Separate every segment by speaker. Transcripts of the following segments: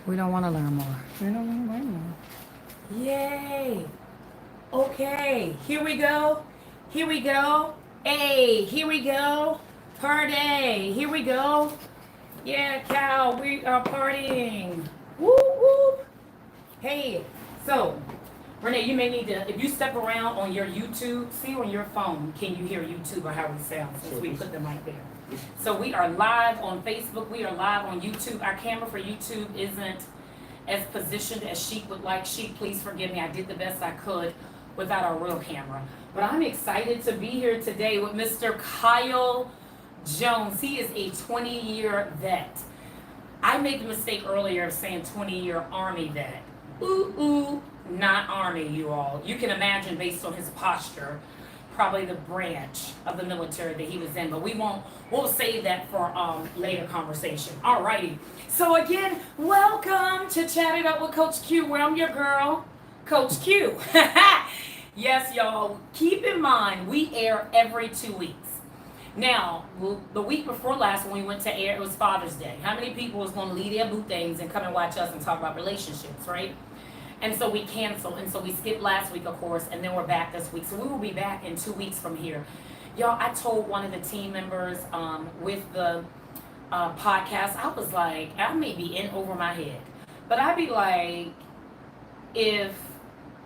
Speaker 1: We don't want to learn more. We don't want to learn more.
Speaker 2: Yay! Okay, here we go. Here we go. Hey, here we go. Party. Here we go. Yeah, Cal, we are partying. Woo woo. Hey, so Renee, you may need to, if you step around on your YouTube, see on your phone, can you hear YouTube or how we sound since we put the mic there? So we are live on Facebook. We are live on YouTube. Our camera for YouTube isn't as positioned as Sheik would like. Sheik, please forgive me. I did the best I could without our real camera. But I'm excited to be here today with Mr. Kyle Jones. He is a 20-year vet. I made the mistake earlier of saying 20-year Army vet. Ooh, not Army, you all. You can imagine based on his posture, probably the branch of the military that he was in, but we'll save that for later conversation. Alrighty. So again, welcome to Chat It Up with Coach Q, where I'm your girl, Coach Q. Yes, y'all, keep in mind, we air every 2 weeks. Now, the week before last when we went to air, it was Father's Day. How many people was going to leave their boo things and come and watch us and talk about relationships, right? And so we canceled, and so we skipped last week, of course, and then we're back this week. So we will be back in 2 weeks from here. Y'all, I told one of the team members with the podcast, I was like, I may be in over my head, but I'd be like, if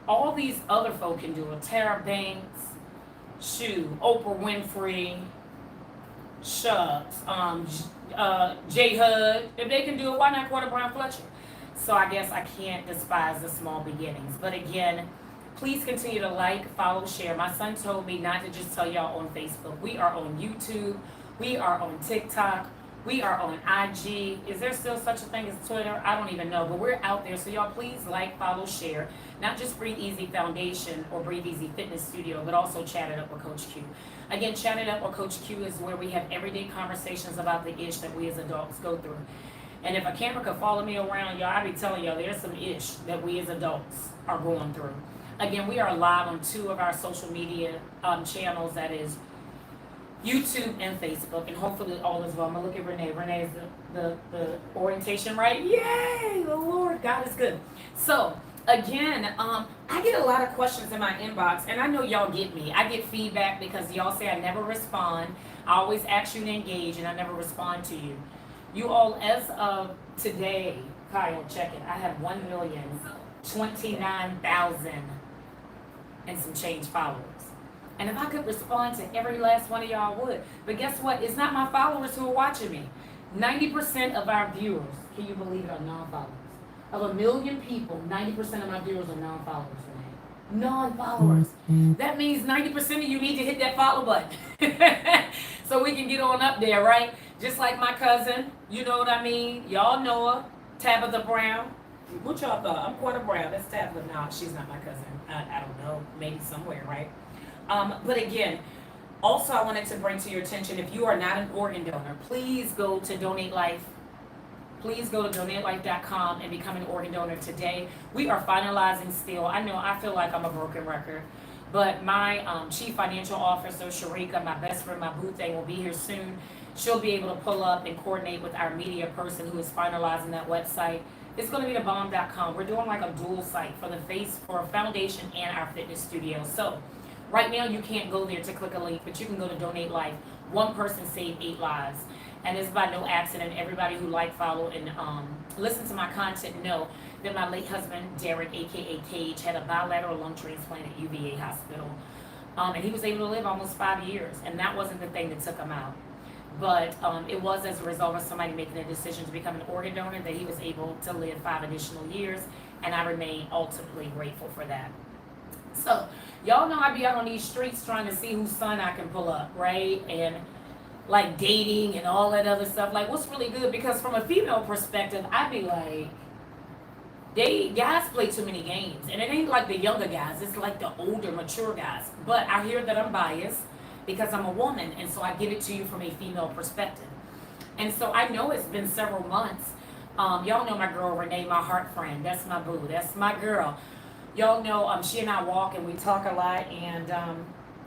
Speaker 2: all these other folk can do it, Tara Banks, Oprah Winfrey, Shucks, J Hud, if they can do it, why not Quarter Brown Fletcher? So I guess I can't despise the small beginnings. But again, please continue to like, follow, share. My son told me not to just tell y'all on Facebook. We are on YouTube. We are on TikTok. We are on IG. Is there still such a thing as Twitter? I don't even know. But we're out there. So y'all please like, follow, share. Not just Breathe Easy Foundation or Breathe Easy Fitness Studio, but also Chat It Up with Coach Q. Again, Chat It Up with Coach Q is where we have everyday conversations about the ish that we as adults go through. And if a camera could follow me around, y'all, I'd be telling y'all there's some ish that we as adults are going through. Again, we are live on 2 of our social media channels, that is YouTube and Facebook, and hopefully all is well. I'm gonna look at Renee. Renee is the orientation, right? Yay! The Lord God is good. So again, I get a lot of questions in my inbox, and I know y'all get me. I get feedback because y'all say I never respond. I always ask you to engage, and I never respond to you. You all, as of today, Kyle, check it. I have 1,029,000 and some change followers. And if I could respond to every last one of y'all, I would. But guess what? It's not my followers who are watching me. 90% of our viewers, can you believe it, are non-followers. Of 1 million people, 90% of my viewers are non-followers. Non-followers. That means 90% of you need to hit that follow button. So we can get on up there, right? Just like my cousin, you know what I mean? Y'all know her, Tabitha Brown. What y'all thought? I'm Quarter Brown. That's Tabitha. No, she's not my cousin. I don't know. Maybe somewhere, right? But again, also I wanted to bring to your attention, if you are not an organ donor, please go to Donate Life. Please go to donatelife.com and become an organ donor today. We are finalizing still. I know I feel like I'm a broken record, but my chief financial officer, Sharika, my best friend, my boo thing, will be here soon. She'll be able to pull up and coordinate with our media person who is finalizing that website. It's going to be the bomb.com. We're doing like a dual site for the foundation and our fitness studio. So right now you can't go there to click a link, but you can go to Donate Life. One person saved 8 lives. And it's by no accident. Everybody who like, follow, and listen to my content know that my late husband, Derek, aka Cage, had a bilateral lung transplant at UVA Hospital. And he was able to live almost 5 years. And that wasn't the thing that took him out. But it was as a result of somebody making a decision to become an organ donor that he was able to live 5 additional years. And I remain ultimately grateful for that. So, y'all know I be out on these streets trying to see whose son I can pull up, right? And like dating and all that other stuff. Like, what's really good? Because from a female perspective, I'd be like, guys play too many games. And it ain't like the younger guys. It's like the older, mature guys. But I hear that I'm biased because I'm a woman. And so I give it to you from a female perspective. And so I know it's been several months. Y'all know my girl, Renee, my heart friend. That's my boo. That's my girl. Y'all know she and I walk and we talk a lot. And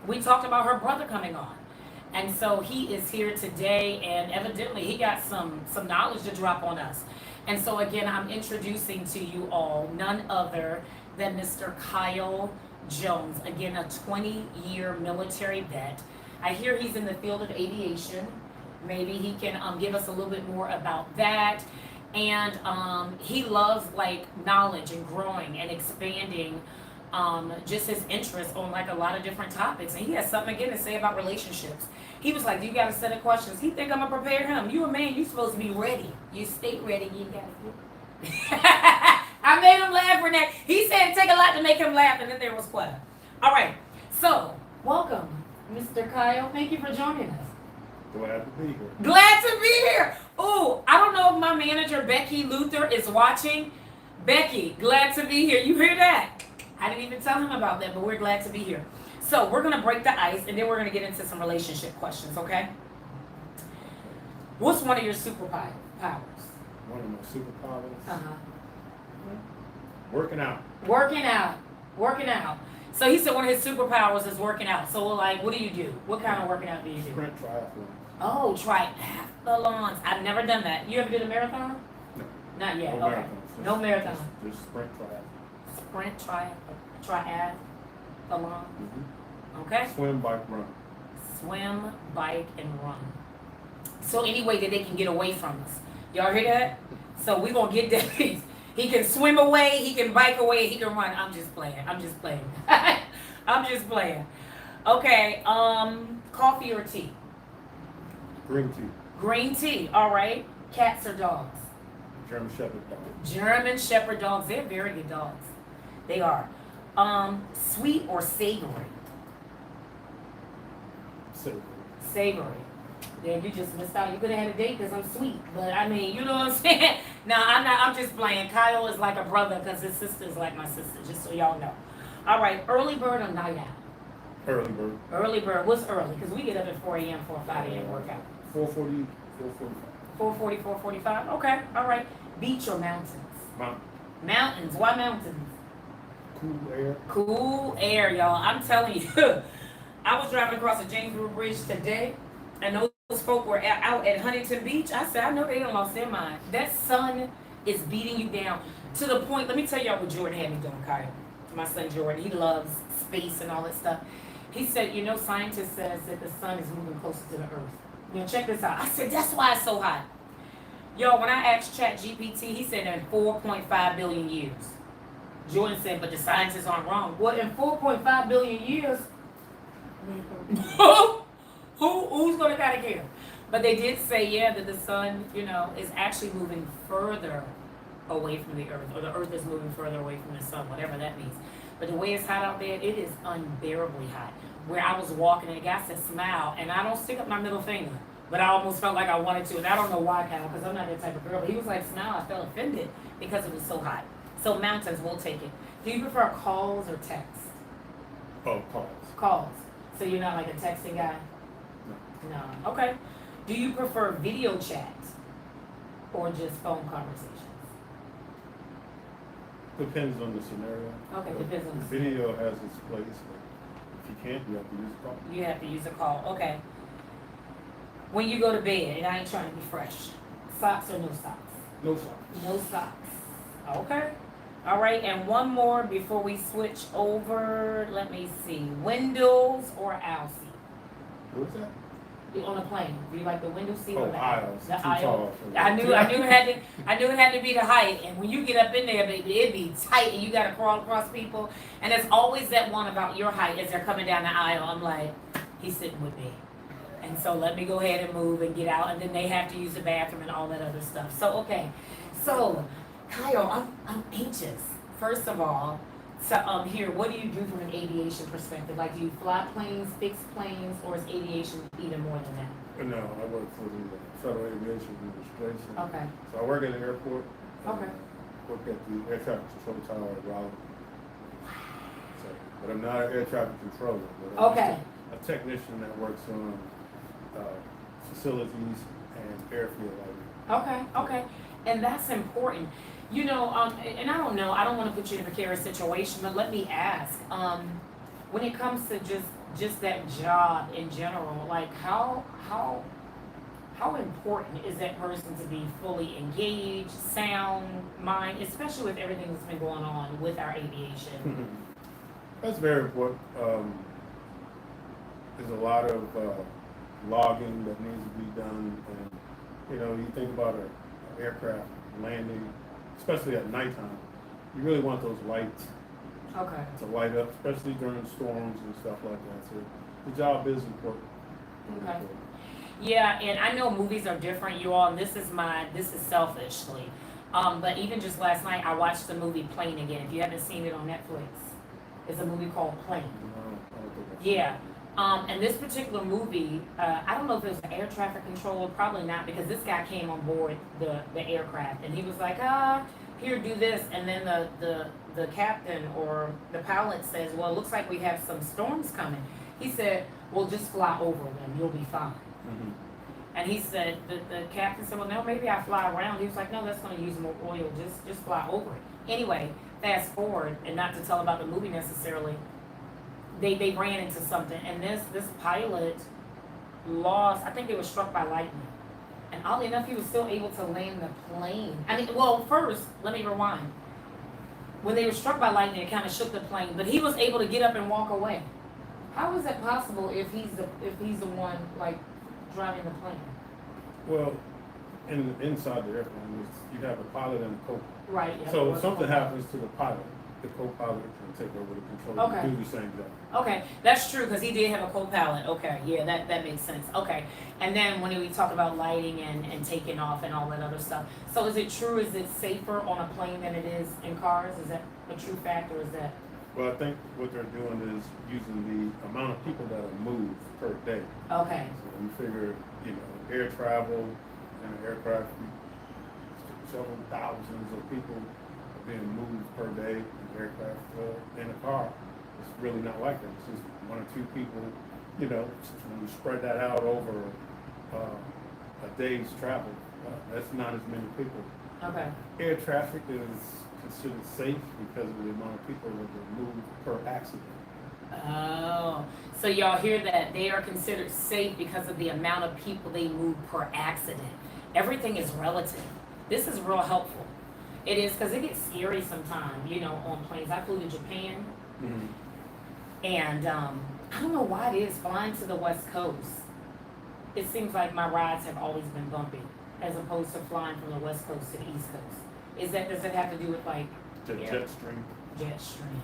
Speaker 2: we talked about her brother coming on. And so he is here today, and evidently he got some knowledge to drop on us. And so again, I'm introducing to you all none other than Mr. Kyle Jones. Again, a 20-year military vet. I hear he's in the field of aviation. Maybe he can give us a little bit more about that. And he loves like knowledge and growing and expanding just his interest on like a lot of different topics. And he has something again to say about relationships. He was like, you got a set of questions. He think I'm gonna prepare him. You a man, you supposed to be ready. You stay ready, you got it. I made him laugh, Renee. He said it take a lot to make him laugh, and then there was Quetta. All right, so welcome, Mr. Kyle. Thank you for joining us.
Speaker 3: Glad to be here.
Speaker 2: Glad to be here. Oh, I don't know if my manager, Becky Luther, is watching. Becky, glad to be here. You hear that? I didn't even tell him about that, but we're glad to be here. So we're going to break the ice, and then we're going to get into some relationship questions, okay? What's one of your superpowers?
Speaker 3: One of my superpowers.
Speaker 2: Uh-huh.
Speaker 3: Working out.
Speaker 2: Working out. Working out. So he said one of his superpowers is working out. So like, what do you do? What kind of working out do you do?
Speaker 3: Sprint triathlon.
Speaker 2: Oh, triathlons. I've never done that. You ever did a marathon?
Speaker 3: No.
Speaker 2: Not yet.
Speaker 3: No
Speaker 2: Okay.
Speaker 3: marathons.
Speaker 2: No marathon.
Speaker 3: Just sprint triathlon.
Speaker 2: Sprint, triathlon.
Speaker 3: Mm-hmm.
Speaker 2: Okay.
Speaker 3: Swim, bike, run.
Speaker 2: Swim, bike, and run. So any way that they can get away from us. Y'all hear that? So we gonna get that piece. He can swim away, he can bike away, he can run. I'm just playing. I'm just playing. I'm just playing. Okay, coffee or tea?
Speaker 3: Green tea.
Speaker 2: Green tea, all right. Cats or dogs?
Speaker 3: German Shepherd dog.
Speaker 2: German Shepherd dogs, they're very good dogs. They are. Sweet or savory?
Speaker 3: Savory.
Speaker 2: Savory. Yeah, you just missed out. You could have had a date because I'm sweet. But I mean, you know what I'm saying? No, I'm not. I'm just playing. Kyle is like a brother because his sister is like my sister, just so y'all know. All right, early bird or night owl?
Speaker 3: Early bird.
Speaker 2: Early bird. What's early? Because we get up at 4 a.m. for a 5 a.m. workout.
Speaker 3: 4:40, 4:45.
Speaker 2: 4:40, 4:45. Okay, all right. Beach or mountains?
Speaker 3: Mountain.
Speaker 2: Mountains. Why mountains?
Speaker 3: Cool air.
Speaker 2: Cool air, y'all. I'm telling you. I was driving across the James River Bridge today, and those folk were out at Huntington Beach. I said, I know they done lost their mind. That sun is beating you down to the point. Let me tell y'all what Jordan had me doing, Kyle. My son Jordan, he loves space and all that stuff. He said, you know, scientists says that the sun is moving closer to the earth. Now check this out. I said, that's why it's so hot. Yo, when I asked ChatGPT, he said in 4.5 billion years. Jordan said, but the scientists aren't wrong. Well, in 4.5 billion years, who's going to kind of care? But they did say, yeah, that the sun, you know, is actually moving further away from the earth, or the earth is moving further away from the sun, whatever that means. But the way it's hot out there, it is unbearably hot. Where I was walking and the guy said, smile, and I don't stick up my middle finger, but I almost felt like I wanted to, and I don't know why, Kyle, because I'm not that type of girl. But he was like, smile, I felt offended because it was so hot. So mountains, we'll take it. Do you prefer calls or texts?
Speaker 3: Oh, calls.
Speaker 2: Calls. So you're not like a texting guy? No. Okay. Do you prefer video chat or just phone conversations?
Speaker 3: Depends on the scenario.
Speaker 2: Okay, depends on the
Speaker 3: Video has its place, but if you can't, you have to use a call.
Speaker 2: You have to use a call. Okay. When you go to bed, and I ain't trying to be fresh, socks or no socks?
Speaker 3: No socks.
Speaker 2: No socks. Okay. All right, and one more before we switch over. Let me see. Windows or aisle seat?
Speaker 3: What's that?
Speaker 2: On a plane. Do you like the window seat or
Speaker 3: Oh,
Speaker 2: the
Speaker 3: aisles.
Speaker 2: The
Speaker 3: Too
Speaker 2: aisle.
Speaker 3: tall for
Speaker 2: I
Speaker 3: that.
Speaker 2: knew it had to be the height. And when you get up in there, baby, it be tight, and you got to crawl across people. And there's always that one about your height as they're coming down the aisle. I'm like, he's sitting with me. And so let me go ahead and move and get out. And then they have to use the bathroom and all that other stuff. So, okay. So, Kyle, I'm anxious. First of all, so here, what do you do from an aviation perspective? Like, do you fly planes, fix planes, or is aviation even more than that?
Speaker 3: No, I work for the Federal Aviation Administration.
Speaker 2: Okay.
Speaker 3: So I work at an airport.
Speaker 2: Okay.
Speaker 3: Work at the air traffic control tower at Raleigh. So, but I'm not an air traffic controller. But I'm
Speaker 2: Okay.
Speaker 3: just a technician that works on facilities and airfield lighting.
Speaker 2: Okay. And that's important. You know, and I don't know, I don't want to put you in a precarious situation, but let me ask, when it comes to just that job in general, like how how important is that person to be fully engaged, sound mind, especially with everything that's been going on with our aviation?
Speaker 3: That's very important. There's a lot of logging that needs to be done, and you think about an aircraft landing, especially at nighttime. You really want those lights
Speaker 2: Okay.
Speaker 3: to light up, especially during storms and stuff like that. So the job is important.
Speaker 2: Okay. Yeah, and I know movies are different, you all, and this is selfishly. But even just last night, I watched the movie Plane again. If you haven't seen it on Netflix, it's a movie called Plane.
Speaker 3: I don't think that's-
Speaker 2: Yeah. And this particular movie, I don't know if it was an air traffic controller, probably not, because this guy came on board the aircraft and he was like, here, do this. And then the captain or the pilot says, well, it looks like we have some storms coming. He said, well, just fly over them, you'll be fine.
Speaker 3: Mhm.
Speaker 2: And he said, the captain said, well, no, maybe I fly around. He was like, no, that's going to use more oil, just fly over it. Anyway, fast forward, and not to tell about the movie necessarily, they ran into something, and this pilot lost, I think they were struck by lightning. And oddly enough, he was still able to land the plane. I mean, well, first, let me rewind. When they were struck by lightning, it kind of shook the plane, but he was able to get up and walk away. How is that possible if he's the one, like, driving the plane?
Speaker 3: Well, inside the airplane, you have a pilot and a co-pilot.
Speaker 2: Right. Yeah,
Speaker 3: So
Speaker 2: it was
Speaker 3: if something
Speaker 2: okay.
Speaker 3: happens to the pilot, the co-pilot can take over the control
Speaker 2: Okay.
Speaker 3: and do the same job.
Speaker 2: Okay, that's true, because he did have a co-pilot. Okay, yeah, that makes sense. Okay, and then when we talk about lighting and taking off and all that other stuff, so is it true, is it safer on a plane than it is in cars? Is that a true fact, or is that?
Speaker 3: Well, I think what they're doing is using the amount of people that are moved per day.
Speaker 2: Okay,
Speaker 3: So you figure, air travel and an aircraft, several thousands of people are being moved per day in the aircraft. Well, in a car, it's really not like that. It's just one or two people, when you spread that out over a day's travel, that's not as many people.
Speaker 2: okay,
Speaker 3: Air traffic is considered safe because of the amount of people that are moved per accident.
Speaker 2: oh, so y'all hear that, they are considered safe because of the amount of people they move per accident. Everything is relative. This is real helpful. It is, because it gets scary sometimes, on planes. I flew to Japan, and I don't know why it is, flying to the West Coast, it seems like my rides have always been bumpy, as opposed to flying from the West Coast to the East Coast. Does it have to do with like
Speaker 3: The
Speaker 2: air-
Speaker 3: jet stream.
Speaker 2: jet stream?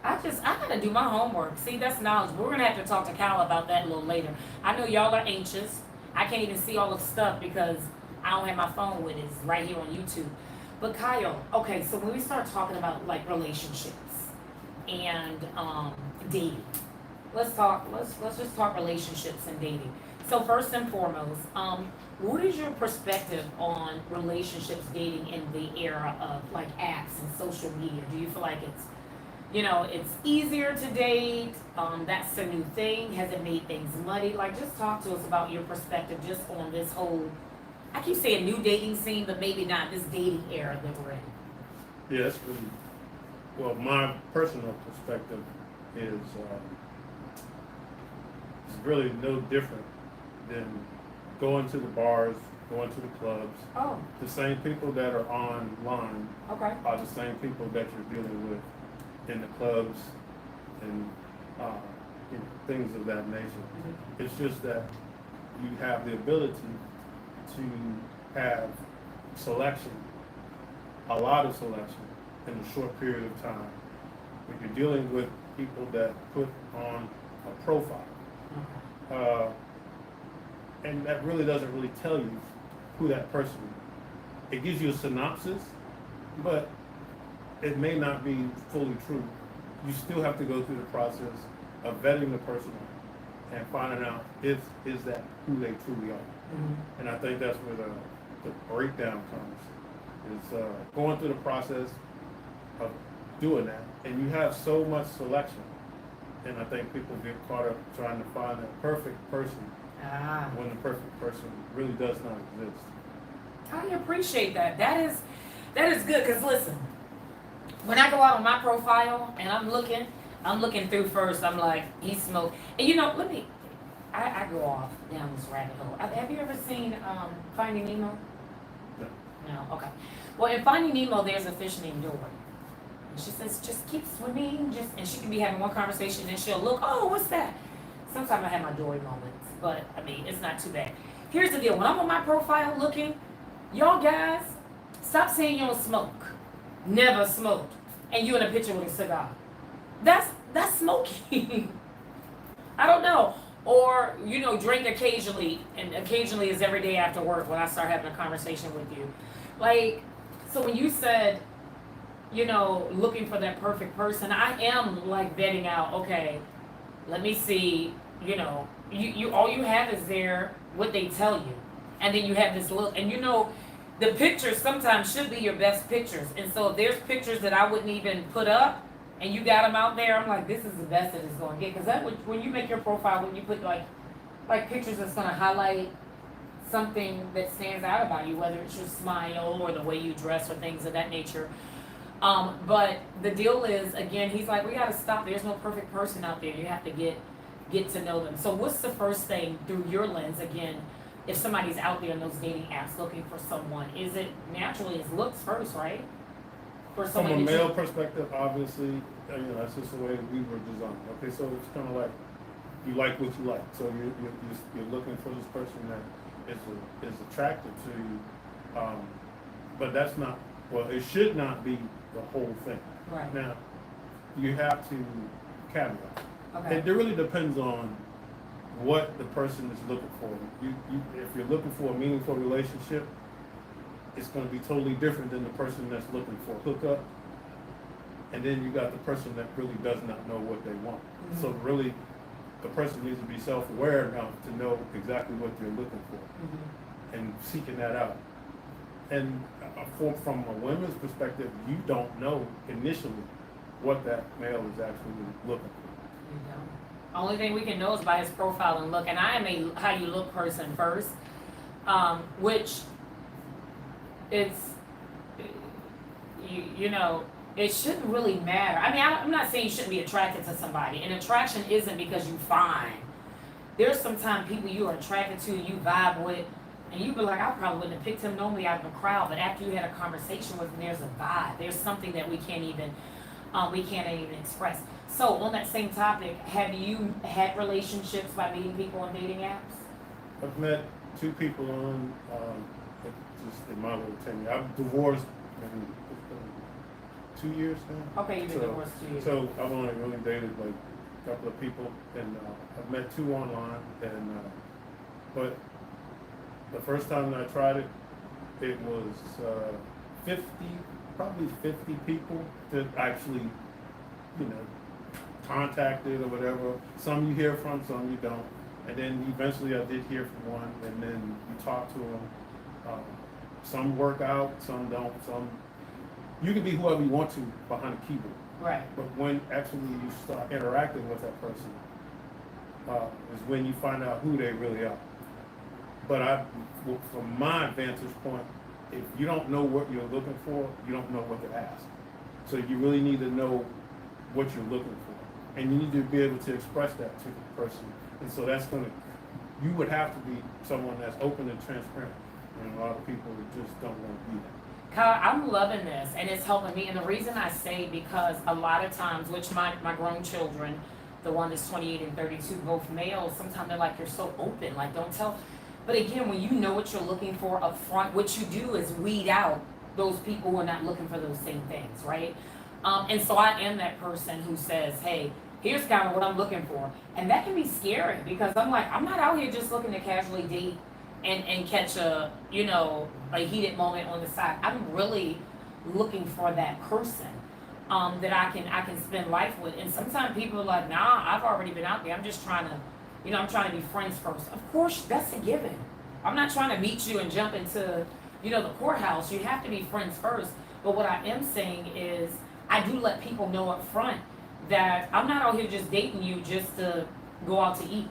Speaker 2: I gotta do my homework. See, that's knowledge. We're gonna have to talk to Kyle about that a little later. I know y'all are anxious. I can't even see all the stuff because I don't have my phone with it. It's right here on YouTube. But Kyle, okay, so when we start talking about like relationships and dating, let's just talk relationships and dating. So first and foremost, what is your perspective on relationships, dating in the era of like apps and social media? Do you feel like it's easier to date? That's the new thing. Has it made things muddy? Like, just talk to us about your perspective just on this whole, I keep saying new dating scene, but maybe not this dating era that we're in.
Speaker 3: Yeah, that's really, well, my personal perspective is it's really no different than going to the bars, going to the clubs.
Speaker 2: Oh,
Speaker 3: The same people that are online
Speaker 2: okay.
Speaker 3: are the same people that you're dealing with in the clubs and things of that nature. It's just that you have the ability to have selection, a lot of selection in a short period of time. When you're dealing with people that put on a profile, and that really doesn't really tell you who that person is. It gives you a synopsis, but it may not be fully true. You still have to go through the process of vetting the person and finding out is that who they truly are.
Speaker 2: Mhm.
Speaker 3: And I think that's where the breakdown comes, is going through the process of doing that. And you have so much selection, and I think people get caught up trying to find a perfect person
Speaker 2: Ah.
Speaker 3: when the perfect person really does not exist.
Speaker 2: I appreciate that. That is good, because listen, when I go out on my profile and I'm looking through first, I'm like, he smoked. And I go off down this rabbit hole. Have you ever seen Finding Nemo?
Speaker 3: No.
Speaker 2: No. Okay. Well, in Finding Nemo, there's a fish named Dory. And she says, just keep swimming. And she can be having one conversation and she'll look, oh, what's that? Sometimes I have my Dory moments, but I mean, it's not too bad. Here's the deal. When I'm on my profile looking, y'all guys, stop saying you don't smoke. Never smoked. And you in a picture with a cigar. That's smoking. I don't know. Or, drink occasionally, and occasionally is every day after work when I start having a conversation with you. Like, so when you said, looking for that perfect person, I am like vetting out, okay, let me see, you all you have is there what they tell you. And then you have this look, and the pictures sometimes should be your best pictures. And so if there's pictures that I wouldn't even put up, and you got them out there, I'm like, this is the best that it's going to get. Because when you make your profile, when you put like pictures that's going to highlight something that stands out about you, whether it's your smile or the way you dress or things of that nature. But the deal is, again, he's like, we got to stop. There's no perfect person out there. You have to get to know them. So what's the first thing through your lens, again, if somebody's out there in those dating apps looking for someone? Is it naturally is looks first, right?
Speaker 3: From a male perspective, obviously, that's just the way we were designed. Okay, so it's kind of like you like what you like. So you're looking for this person that is attracted to you. But that's not, well, it should not be the whole thing.
Speaker 2: Right.
Speaker 3: Now, you have to caveat.
Speaker 2: Okay.
Speaker 3: It really depends on what the person is looking for. If you're looking for a meaningful relationship, it's going to be totally different than the person that's looking for a hookup. And then you got the person that really does not know what they want. Mm-hmm. So really, the person needs to be self-aware enough to know exactly what they're looking for, mm-hmm. and seeking that out. And from a woman's perspective, you don't know initially what that male is actually looking for.
Speaker 2: You don't. Only thing we can know is by his profile and look. And I am a how you look person first, which it's, it shouldn't really matter. I mean, I'm not saying you shouldn't be attracted to somebody. And attraction isn't because you fine. There's sometimes people you are attracted to, you vibe with, and you be like, I probably wouldn't have picked him normally out of the crowd, but after you had a conversation with him, there's a vibe. There's something that we can't even express. So on that same topic, have you had relationships by meeting people on dating apps?
Speaker 3: I've met 2 people on, just in my little tenure. I'm divorced in 2 years now.
Speaker 2: Okay, you've been divorced 2 years.
Speaker 3: So I've only really dated like a couple of people, and I've met 2 online, and but the first time that I tried it, it was 50 people that actually, contacted or whatever. Some you hear from, some you don't. And then eventually I did hear from one, and then you talk to them. Some work out, some don't. Some you can be whoever you want to behind a keyboard.
Speaker 2: Right.
Speaker 3: But when actually you start interacting with that person, is when you find out who they really are. But from my vantage point, if you don't know what you're looking for, you don't know what to ask. So you really need to know what you're looking for, and you need to be able to express that to the person. And so you would have to be someone that's open and transparent. And a lot of people just don't want to be that.
Speaker 2: Kyle, I'm loving this, and it's helping me. And the reason I say, because a lot of times, which my grown children, the one that's 28 and 32, both males, sometimes they're like, you're so open, like don't tell. But again, when you know what you're looking for up front, what you do is weed out those people who are not looking for those same things, right? And so I am that person who says, hey, here's kind of what I'm looking for. And that can be scary, because I'm like, I'm not out here just looking to casually date and catch a heated moment on the side. I'm really looking for that person that I can spend life with. And sometimes people are like, nah, I've already been out there. I'm just trying to, I'm trying to be friends first. Of course, that's a given. I'm not trying to meet you and jump into, the courthouse. You have to be friends first. But what I am saying is, I do let people know up front that I'm not out here just dating you just to go out to eat.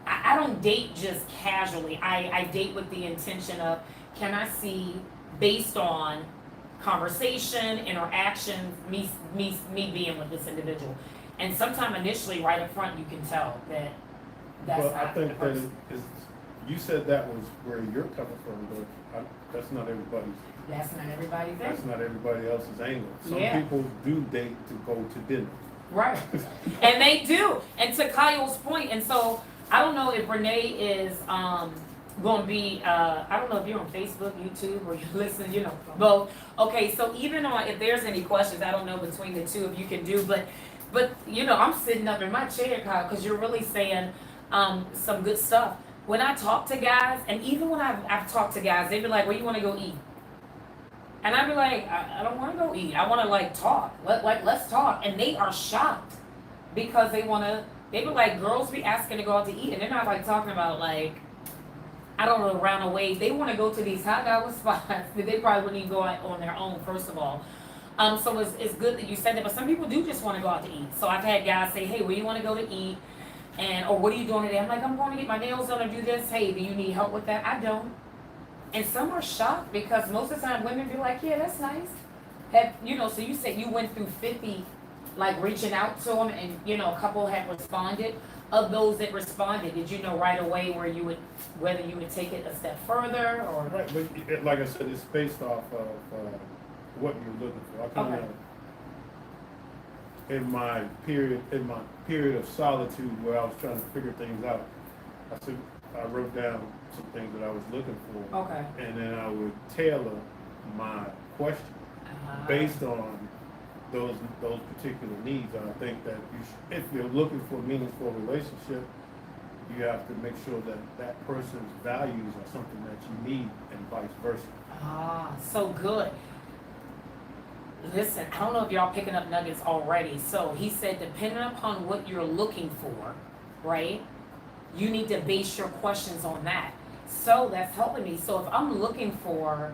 Speaker 2: I don't date just casually. I date with the intention of, can I see, based on conversation, interaction, me being with this individual. And sometimes initially, right up front, you can tell that That's
Speaker 3: Well,
Speaker 2: not
Speaker 3: I think
Speaker 2: the
Speaker 3: that
Speaker 2: person.
Speaker 3: is, you said that was where you're coming from, but that's not everybody's,
Speaker 2: That's not everybody's
Speaker 3: that's
Speaker 2: thing.
Speaker 3: not everybody else's angle. Some
Speaker 2: Yeah.
Speaker 3: people do date to go to dinner.
Speaker 2: Right. And they do. And to Kyle's point, and so I don't know if Renee is going to be, I don't know if you're on Facebook, YouTube, or you listen, you know, both. Okay, so even on, if there's any questions, I don't know between the two of you can do, but you know, I'm sitting up in my chair, Kyle, because you're really saying some good stuff. When I talk to guys, and even when I've talked to guys, they be like, where you want to go eat? And I'd be like, I don't want to go eat. I want to like talk. Let's talk. And they are shocked because they want to, they be like, girls be asking to go out to eat. And they're not like talking about like, I don't know, around a wave. They want to go to these hot dollar spots that they probably wouldn't even go out on their own, first of all. So it's good that you said that, but some people do just want to go out to eat. So I've had guys say, hey, where you want to go to eat? And, or what are you doing today? I'm like, I'm going to get my nails done or do this. Hey, do you need help with that? I don't. And some are shocked because most of the time women be like, yeah, that's nice. You know, so you said you went through 50, like reaching out to them and, you know, a couple had responded. Of those that responded, did you know right away whether you would take it a step further or?
Speaker 3: Right, but like I said, it's based off of what you're looking for. I kind of,
Speaker 2: Okay.
Speaker 3: in my period of solitude where I was trying to figure things out, I wrote down some things that I was looking for,
Speaker 2: Okay.
Speaker 3: and then I would tailor my question based on those particular needs. And I think that if you're looking for a meaningful relationship, you have to make sure that that person's values are something that you need, and vice versa.
Speaker 2: So good. Listen, I don't know if y'all picking up nuggets already. So he said, depending upon what you're looking for, right? You need to base your questions on that. So that's helping me. So if I'm looking for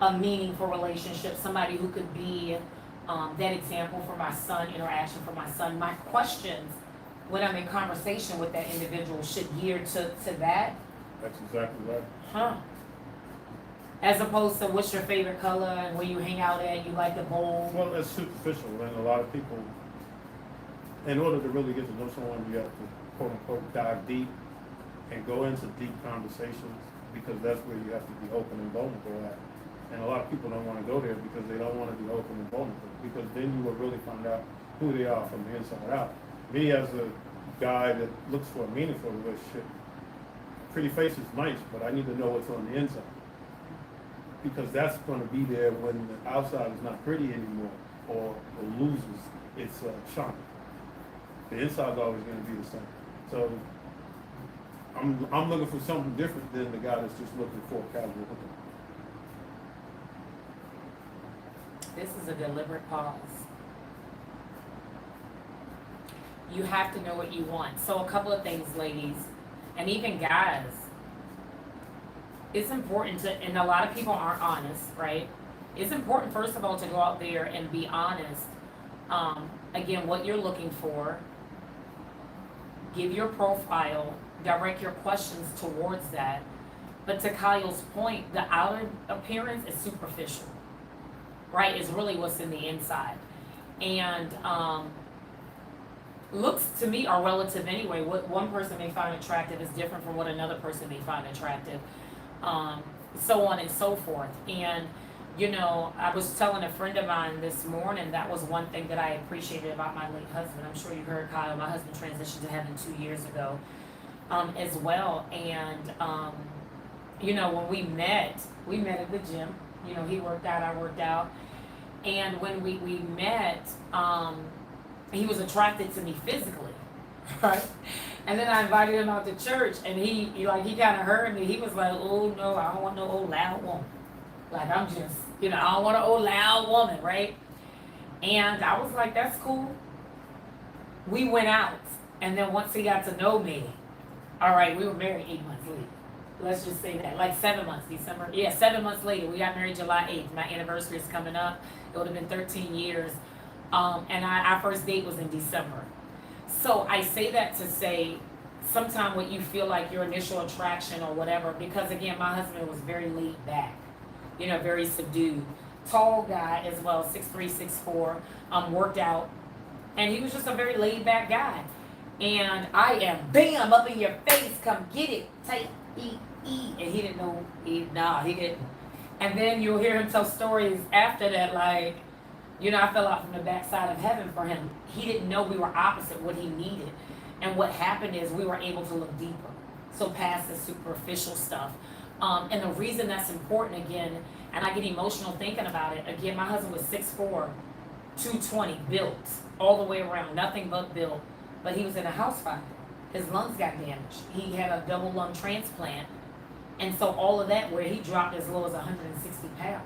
Speaker 2: a meaningful relationship, somebody who could be that example for my son, interaction for my son, my questions when I'm in conversation with that individual should gear to that.
Speaker 3: That's exactly right.
Speaker 2: Huh. As opposed to what's your favorite color and where you hang out at, you like the bowl.
Speaker 3: Well, that's superficial, and a lot of people, in order to really get to know someone, you have to quote unquote dive deep and go into deep conversations, because that's where you have to be open and vulnerable at. And a lot of people don't want to go there because they don't want to be open and vulnerable, because then you will really find out who they are from the inside out. Me, as a guy that looks for a meaningful relationship, pretty face is nice, but I need to know what's on the inside, because that's going to be there when the outside is not pretty anymore or loses its charm. The inside is always going to be the same. So I'm looking for something different than the guy that's just looking for a casual hookup.
Speaker 2: This is a deliberate pause. You have to know what you want. So a couple of things, ladies, and even guys. It's important to, and a lot of people aren't honest, right? It's important, first of all, to go out there and be honest. Again, what you're looking for. Give your profile, direct your questions towards that. But to Kyle's point, the outer appearance is superficial, right? It's really what's in the inside. And looks to me are relative anyway. What one person may find attractive is different from what another person may find attractive. So on and so forth. And, you know, I was telling a friend of mine this morning, that was one thing that I appreciated about my late husband. I'm sure you heard, Kyle, my husband transitioned to heaven 2 years ago as well. And, you know, when we met at the gym. You know, he worked out, I worked out. And when we met, he was attracted to me physically, right? And then I invited him out to church, and he kind of heard me. He was like, oh, no, I don't want no old loud woman. Like, I'm just, you know, I don't want an old loud woman, right? And I was like, that's cool. We went out, and then once he got to know me, all right, we were married 8 months later. Let's just say that, like 7 months, December. Yeah, 7 months later, we got married July 8th. My anniversary is coming up. It would have been 13 years. And our first date was in December. So I say that to say, sometime what you feel like your initial attraction or whatever, because again, my husband was very laid back, you know, very subdued. Tall guy as well, 6'3", 6'4", worked out. And he was just a very laid back guy. And I am bam up in your face, come get it, take E, and he didn't know, he didn't. And then you'll hear him tell stories after that, like, you know, I fell out from the backside of heaven for him. He didn't know we were opposite what he needed. And what happened is we were able to look deeper. So past the superficial stuff. And the reason that's important again, and I get emotional thinking about it, again, my husband was 6'4", 220, built, all the way around, nothing but built. But he was in a house fire. His lungs got damaged. He had a double lung transplant. And so all of that, where he dropped as low as 160 pounds.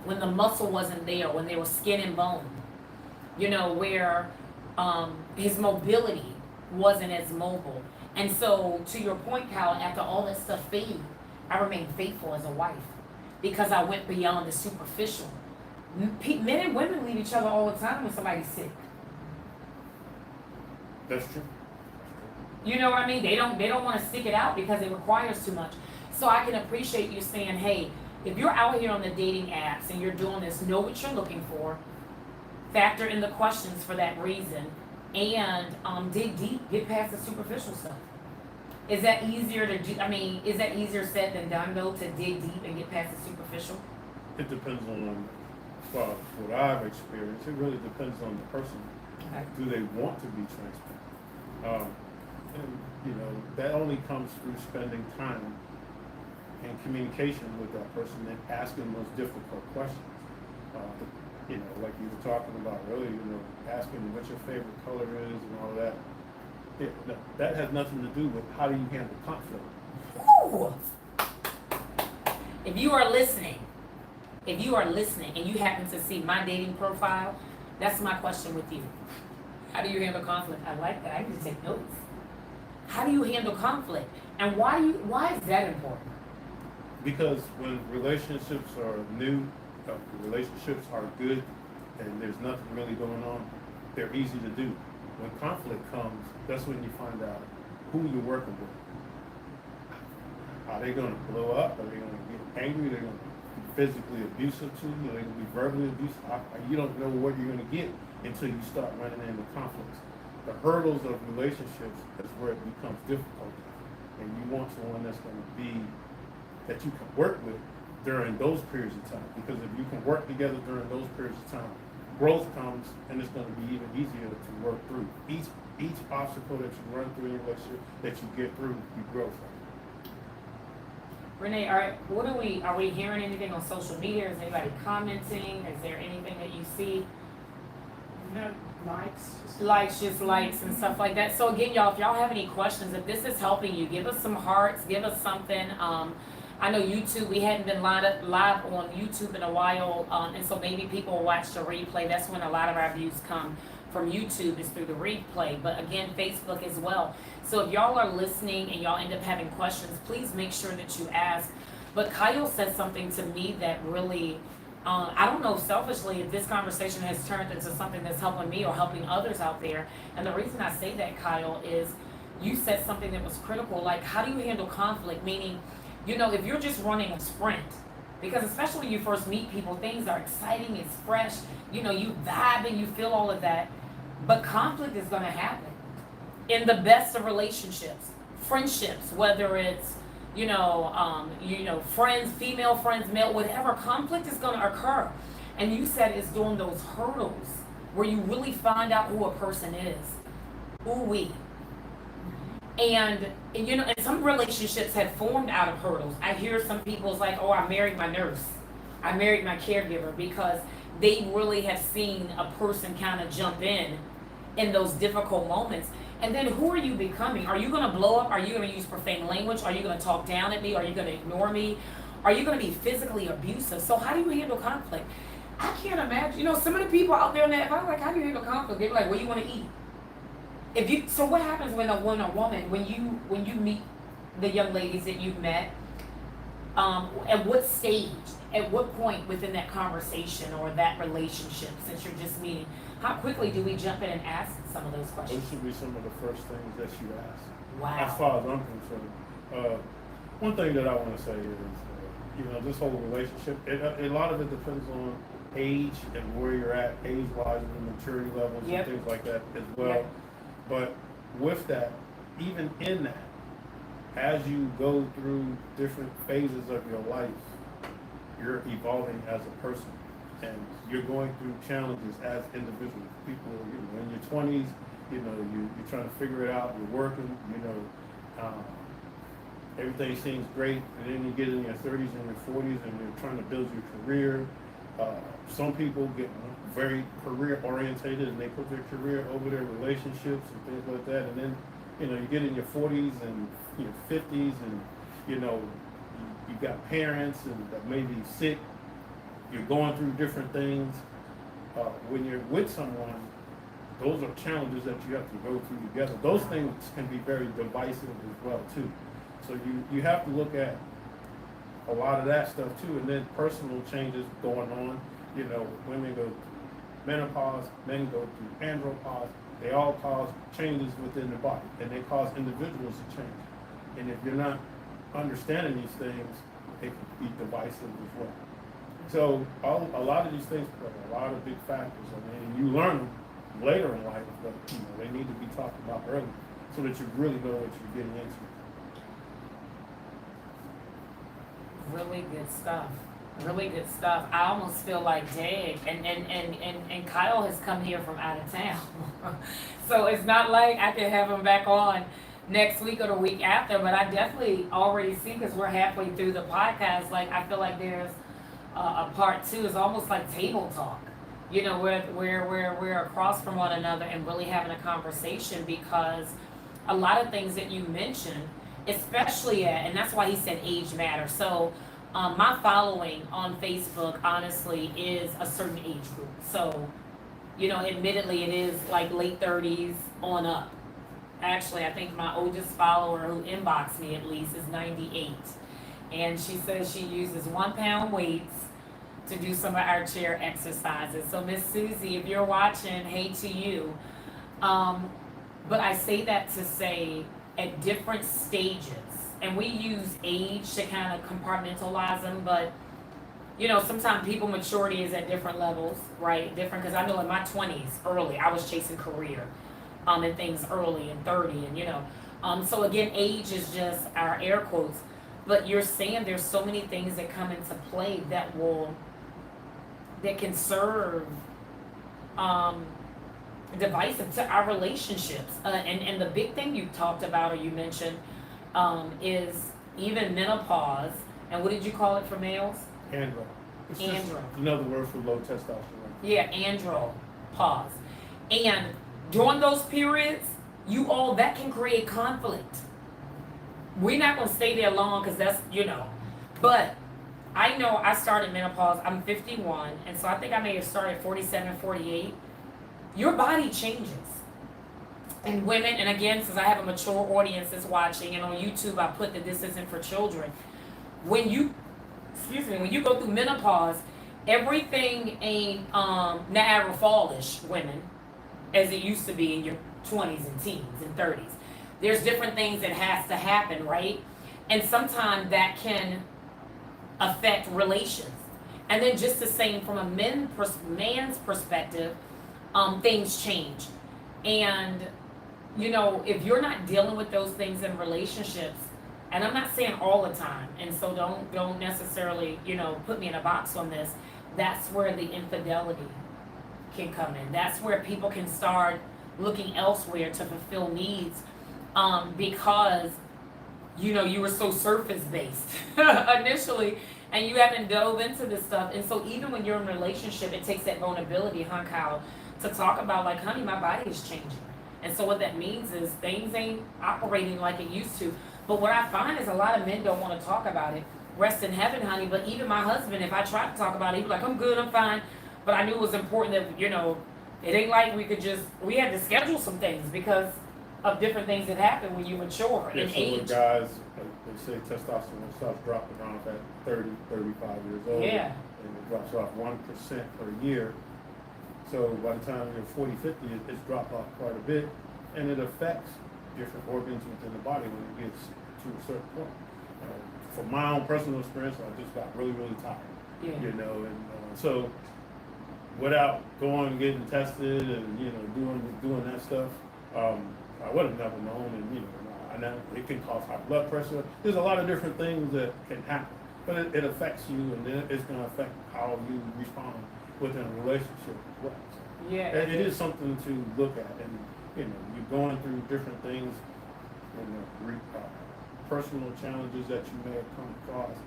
Speaker 2: When the muscle wasn't there, when they were skin and bone. You know, where his mobility wasn't as mobile. And so, to your point, Kyle, after all that stuff faded, I remained faithful as a wife. Because I went beyond the superficial. Men and women leave each other all the time when somebody's sick.
Speaker 3: That's true.
Speaker 2: You know what I mean? They don't want to stick it out because it requires too much. So I can appreciate you saying, hey, if you're out here on the dating apps and you're doing this, know what you're looking for, factor in the questions for that reason, and dig deep, get past the superficial stuff. Is that easier to do? I mean, is that easier said than done though, to dig deep and get past the superficial?
Speaker 3: It depends on, well, what I've experienced. It really depends on the person.
Speaker 2: Okay.
Speaker 3: Do they want to be transparent? And you know, that only comes through spending time and communication with that person and asking those difficult questions. You know, like you were talking about earlier, you know, asking what your favorite color is and all that. No, that has nothing to do with how do you handle conflict.
Speaker 2: Ooh. If you are listening and you happen to see my dating profile, that's my question with you. How do you handle conflict? I like that. I need to take notes. How do you handle conflict? And why is that important?
Speaker 3: Because when relationships are new, relationships are good, and there's nothing really going on, they're easy to do. When conflict comes, that's when you find out who you're working with. Are they going to blow up? Are they going to get angry? Are they going to be physically abusive to you? Are they going to be verbally abusive? You don't know what you're going to get until you start running into conflicts. The hurdles of relationships is where it becomes difficult. And you want someone that's going to be, that you can work with during those periods of time. Because if you can work together during those periods of time, growth comes, and it's going to be even easier to work through. Each obstacle that you run through in your relationship, that you get through, you grow from.
Speaker 2: Renee, are we hearing anything on social media? Is anybody commenting? Is there anything that you see?
Speaker 1: No, likes.
Speaker 2: Likes and stuff like that. So again, y'all, if y'all have any questions, if this is helping you, give us some hearts, give us something. I know YouTube, we hadn't been live on YouTube in a while, and so maybe people will watch the replay. That's when a lot of our views come from YouTube, is through the replay, but again, Facebook as well. So if y'all are listening and y'all end up having questions, please make sure that you ask. But Kyle said something to me that really, I don't know selfishly if this conversation has turned into something that's helping me or helping others out there. And the reason I say that, Kyle, is you said something that was critical, like how do you handle conflict? Meaning, you know, if you're just running a sprint, because especially when you first meet people, things are exciting, it's fresh, you know, you vibe and you feel all of that, but conflict is going to happen in the best of relationships, friendships, whether it's, friends, female friends, male, whatever, conflict is going to occur. And you said it's during those hurdles where you really find out who a person is. Ooh-wee. And some relationships have formed out of hurdles. I hear some people's like, oh, I married my nurse. I married my caregiver, because they really have seen a person kind of jump in those difficult moments. And then who are you becoming? Are you going to blow up? Are you going to use profane language? Are you going to talk down at me? Are you going to ignore me? Are you going to be physically abusive? So how do you handle conflict? I can't imagine. Some of the people out there in that, if I'm like, how do you handle conflict? They're like, what do you want to eat? So what happens when a woman, when you meet the young ladies that you've met, at what stage, at what point within that conversation or that relationship, since you're just meeting, how quickly do we jump in and ask some of those questions?
Speaker 3: Those should be some of the first things that you ask.
Speaker 2: Wow.
Speaker 3: As far as I'm concerned. One thing that I want to say is, this whole relationship, a lot of it depends on age and where you're at, age-wise, and maturity levels,
Speaker 2: Yep.
Speaker 3: and things like that as well.
Speaker 2: Yep.
Speaker 3: But with that, even in that, as you go through different phases of your life, you're evolving as a person, and you're going through challenges as individuals. People, in your 20s, you're trying to figure it out. You're working, everything seems great, and then you get in your 30s and your 40s, and you're trying to build your career. Some people get very career orientated, and they put their career over their relationships and things like that. And then, you get in your 40s and your 50s, and you've got parents and that may be sick. You're going through different things. When you're with someone, those are challenges that you have to go through together. Those things can be very divisive as well too. So you have to look at a lot of that stuff too, and then personal changes going on. Women go through menopause, men go through andropause. They all cause changes within the body, and they cause individuals to change. And if you're not understanding these things, they can be divisive as well. So a lot of these things play a lot of big factors. You learn them later in life, but they need to be talked about early so that you really know what you're getting into.
Speaker 2: Really good stuff. Really good stuff. I almost feel like Dag and Kyle has come here from out of town. So it's not like I can have him back on next week or the week after, but I definitely already see, because we're halfway through the podcast, like I feel like there's a part two. It's almost like table talk, where we're across from one another and really having a conversation, because a lot of things that you mentioned, especially and that's why he said age matters. So my following on Facebook, honestly, is a certain age group. So, admittedly, it is like late 30s on up. Actually, I think my oldest follower who inboxed me at least is 98. And she says she uses 1 pound weights to do some of our chair exercises. So Miss Susie, if you're watching, hey to you. But I say that to say at different stages, and we use age to kind of compartmentalize them, but sometimes people maturity is at different levels, right? Different, because I know in my 20s, early, I was chasing career, and things early and 30, and so again, age is just our air quotes, but you're saying there's so many things that come into play that can serve divisive to our relationships, and the big thing you talked about or you mentioned is even menopause, and what did you call it for males?
Speaker 3: Andro. It's just
Speaker 2: Andro.
Speaker 3: another word for low testosterone.
Speaker 2: Yeah, andropause. And during those periods, that can create conflict. We're not going to stay there long, because that's, but I know I started menopause, I'm 51, and so I think I may have started 47, 48. Your body changes. And women, and again, since I have a mature audience that's watching, and on YouTube I put that this isn't for children. When you go through menopause, everything ain't Niagara Fallish, women, as it used to be in your 20s and teens and 30s. There's different things that has to happen, right? And sometimes that can affect relations. And then just the same from a man's perspective, things change. And if you're not dealing with those things in relationships, and I'm not saying all the time, and so don't necessarily, put me in a box on this, that's where the infidelity can come in. That's where people can start looking elsewhere to fulfill needs, because, you were so surface based initially, and you haven't dove into this stuff. And so even when you're in a relationship, it takes that vulnerability, Kyle, to talk about, like, honey, my body is changing. And so what that means is things ain't operating like it used to. But what I find is a lot of men don't want to talk about it. Rest in heaven, honey. But even my husband, if I tried to talk about it, he'd be like, I'm good, I'm fine. But I knew it was important that, it ain't like we had to schedule some things because of different things that happen when you mature in
Speaker 3: so
Speaker 2: age.
Speaker 3: with guys, they say testosterone starts dropping off at 30, 35 years old.
Speaker 2: Yeah.
Speaker 3: And it drops off 1% per year. So by the time you're 40, 50, it's dropped off quite a bit, and it affects different organs within the body when it gets to a certain point. From my own personal experience, I just got really, really tired.
Speaker 2: Yeah.
Speaker 3: And so without going and getting tested and doing that stuff, I would have never known, and I know it can cause high blood pressure. There's a lot of different things that can happen, but it affects you, and then it's going to affect how you respond within a relationship as well. So
Speaker 2: Yeah.
Speaker 3: it is something to look at, and you're going through different things, personal challenges that you may have come across.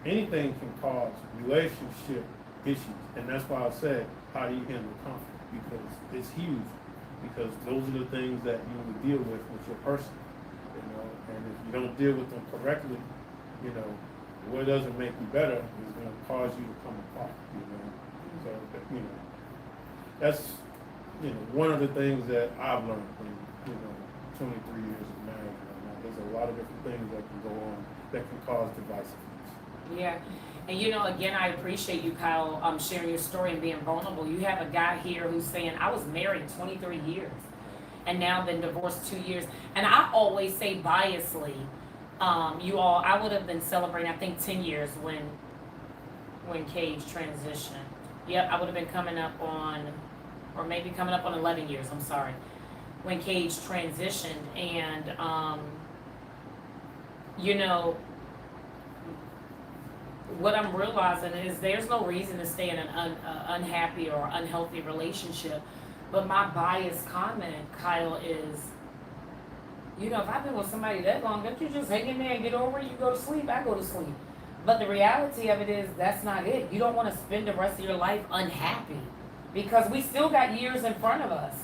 Speaker 3: Anything can cause relationship issues, and that's why I said, how do you handle conflict? Because it's huge, because those are the things that you would deal with your person, and if you don't deal with them correctly, what doesn't make you better is going to cause you to come apart, So, that's, one of the things that I've learned from, 23 years of marriage. There's a lot of different things that can go on that can cause divisiveness.
Speaker 2: Yeah. And again, I appreciate you, Kyle, sharing your story and being vulnerable. You have a guy here who's saying, I was married 23 years and now been divorced 2 years. And I always say biasly, I would have been celebrating, I think, 10 years when Cage transitioned. Yep, I would have been coming up on 11 years, I'm sorry, when Cage transitioned. And, what I'm realizing is there's no reason to stay in an unhappy or unhealthy relationship. But my biased comment, Kyle, is, if I've been with somebody that long, don't you just hang in there and get over it? You go to sleep, I go to sleep. But the reality of it is that's not it. You don't want to spend the rest of your life unhappy, because we still got years in front of us.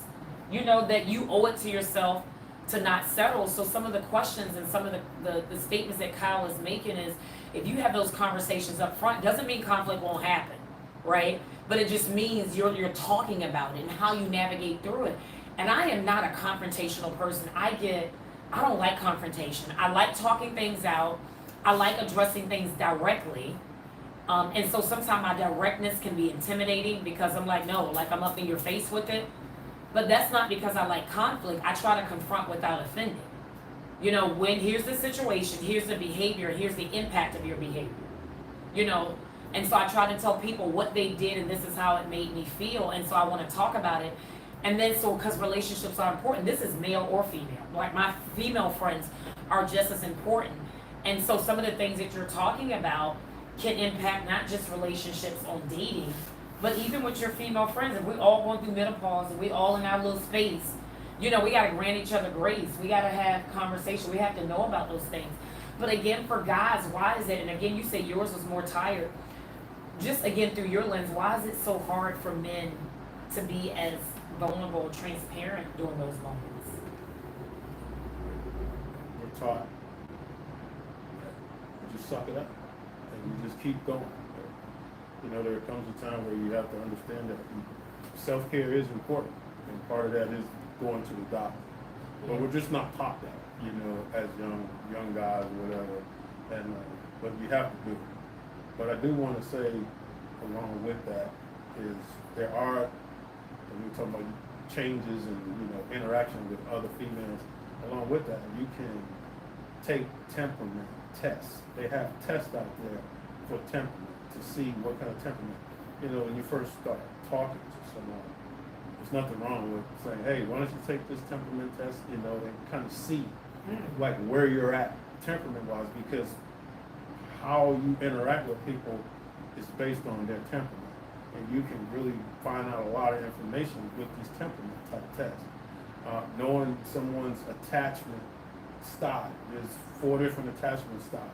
Speaker 2: That you owe it to yourself to not settle. So some of the questions and some of the statements that Kyle is making is, if you have those conversations up front, doesn't mean conflict won't happen, right? But it just means you're talking about it and how you navigate through it. And I am not a confrontational person. I don't like confrontation. I like talking things out. I like addressing things directly. And so sometimes my directness can be intimidating, because I'm like, no, like I'm up in your face with it. But that's not because I like conflict. I try to confront without offending. When here's the situation, here's the behavior, here's the impact of your behavior. And so I try to tell people what they did, and this is how it made me feel. And so I want to talk about it. And then because relationships are important, this is male or female. Like my female friends are just as important. And so some of the things that you're talking about can impact not just relationships on dating, but even with your female friends. If we all going through menopause and we all in our little space, we got to grant each other grace. We got to have conversation. We have to know about those things. But again, for guys, why is it, and again, you say yours was more tired. Just again, through your lens, why is it so hard for men to be as vulnerable, transparent during those moments?
Speaker 3: We're taught you just suck it up and you just keep going. There comes a time where you have to understand that self-care is important, and part of that is going to the doctor. But we're just not taught that, as young guys or whatever. And but you have to do it. But I do want to say, along with that, is there are, when we're talking about changes and interaction with other females. Along with that, you can take temperament tests. They have tests out there for temperament to see what kind of temperament. When you first start talking to someone, there's nothing wrong with saying, hey, why don't you take this temperament test, and kind of see like where you're at temperament-wise, because how you interact with people is based on their temperament. And you can really find out a lot of information with these temperament type tests. Knowing someone's attachment style. There's 4 different attachment styles: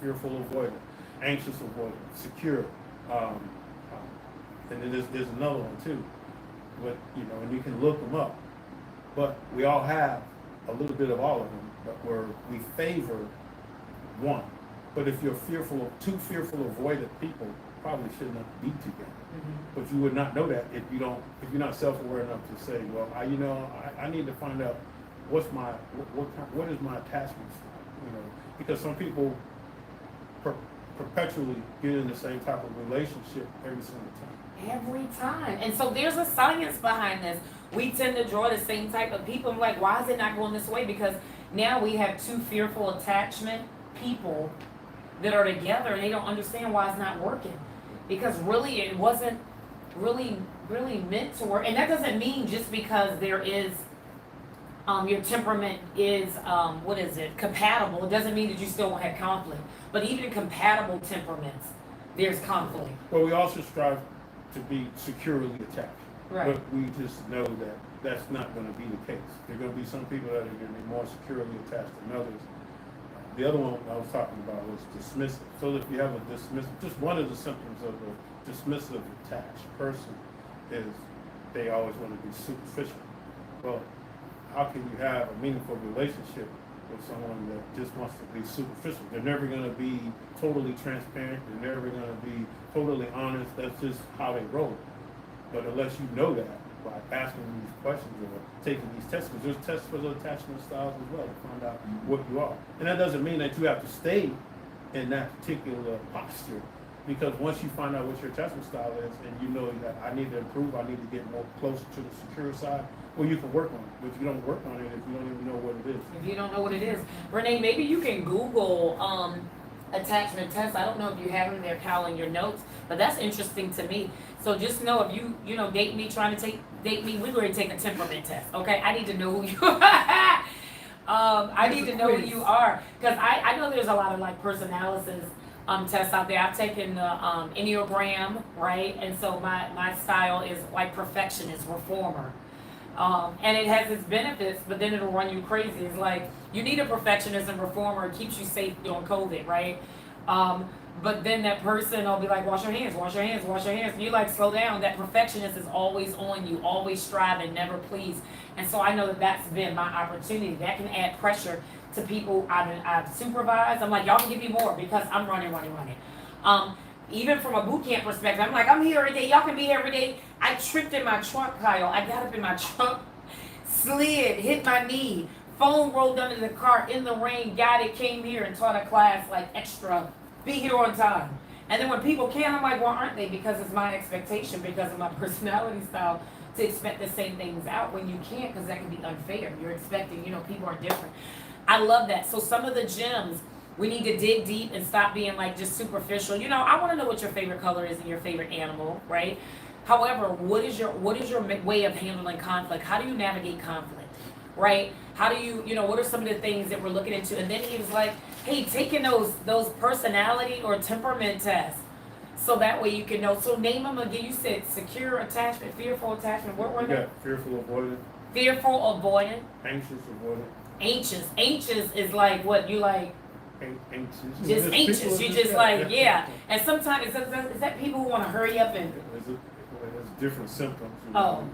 Speaker 3: fearful avoidant, anxious avoidant, secure, and then there's another one too. But and you can look them up. But we all have a little bit of all of them, but we favor one. But if you're two fearful avoidant people probably should not be together. Mm-hmm. But you would not know that if you're not self-aware enough to say, well, I need to find out what is my attachment style, because some people perpetually get in the same type of relationship every single time.
Speaker 2: Every time. And so there's a science behind this. We tend to draw the same type of people. I'm like, why is it not going this way? Because now we have 2 fearful attachment people that are together, and they don't understand why it's not working. Because really, it wasn't really meant to work. And that doesn't mean just because there is your temperament is what is it, compatible. It doesn't mean that you still won't have conflict, but even in compatible temperaments, there's conflict.
Speaker 3: Well, we also strive to be securely attached.
Speaker 2: Right.
Speaker 3: But we just know that that's not going to be the case. There are going to be some people that are going to be more securely attached than others. The other one I was talking about was dismissive. So if you have a dismissive, just one of the symptoms of a dismissive attached person is they always want to be superficial. Well, how can you have a meaningful relationship with someone that just wants to be superficial? They're never going to be totally transparent. They're never going to be totally honest. That's just how they roll. But unless you know that by asking these questions or taking these tests, because there's tests for the attachment styles as well to find out what you are. And that doesn't mean that you have to stay in that particular posture, because once you find out what your attachment style is and you know that I need to improve, I need to get more closer to the secure side, well, you can work on it. But if you don't work on it, if you don't even know what it is.
Speaker 2: If you don't know what it is, Renee, maybe you can Google attachment tests. I don't know if you have them there, Cal, in your notes, but that's interesting to me. So just know if you know, date me, date me, we're going to take a temperament test, okay? I need to know who you are. I need to know who you are, because I know there's a lot of like personalities tests out there. I've taken the Enneagram, right? And so my style is like perfectionist, reformer. And it has its benefits, but then it'll run you crazy. It's like, you need a perfectionist and reformer. It keeps you safe during COVID, right? But then that person will be like, wash your hands, wash your hands, wash your hands. And you like, slow down. That perfectionist is always on you, always striving, never please. And so I know that that's been my opportunity. That can add pressure to people I've supervised. I'm like, y'all can give me more because I'm running. Even from a boot camp perspective, I'm like, I'm here every day. Y'all can be here every day. I tripped in my trunk, Kyle. I got up in my trunk, slid, hit my knee, phone rolled under the car in the rain, got it, came here and taught a class like extra, be here on time. And then when people can't, I'm like, well, aren't they? Because it's my expectation, because of my personality style, to expect the same things out when you can't, because that can be unfair. You're expecting, people are different. I love that. So some of the gems, we need to dig deep and stop being like just superficial. I want to know what your favorite color is and your favorite animal, right? However, what is your way of handling conflict? How do you navigate conflict, right? How do you, what are some of the things that we're looking into? And then he was like, hey, taking those personality or temperament tests, so that way you can know. So name them again. You said secure attachment, fearful attachment. What were
Speaker 3: You
Speaker 2: they?
Speaker 3: got fearful, avoidant,
Speaker 2: Fearful, avoidant,
Speaker 3: anxious, avoidant,
Speaker 2: anxious. Anxious is like what you like.
Speaker 3: anxious.
Speaker 2: Just
Speaker 3: People
Speaker 2: anxious.
Speaker 3: are
Speaker 2: You just
Speaker 3: that.
Speaker 2: like, yeah. And sometimes is that people who want to hurry up and.
Speaker 3: There's different symptoms.
Speaker 2: Oh.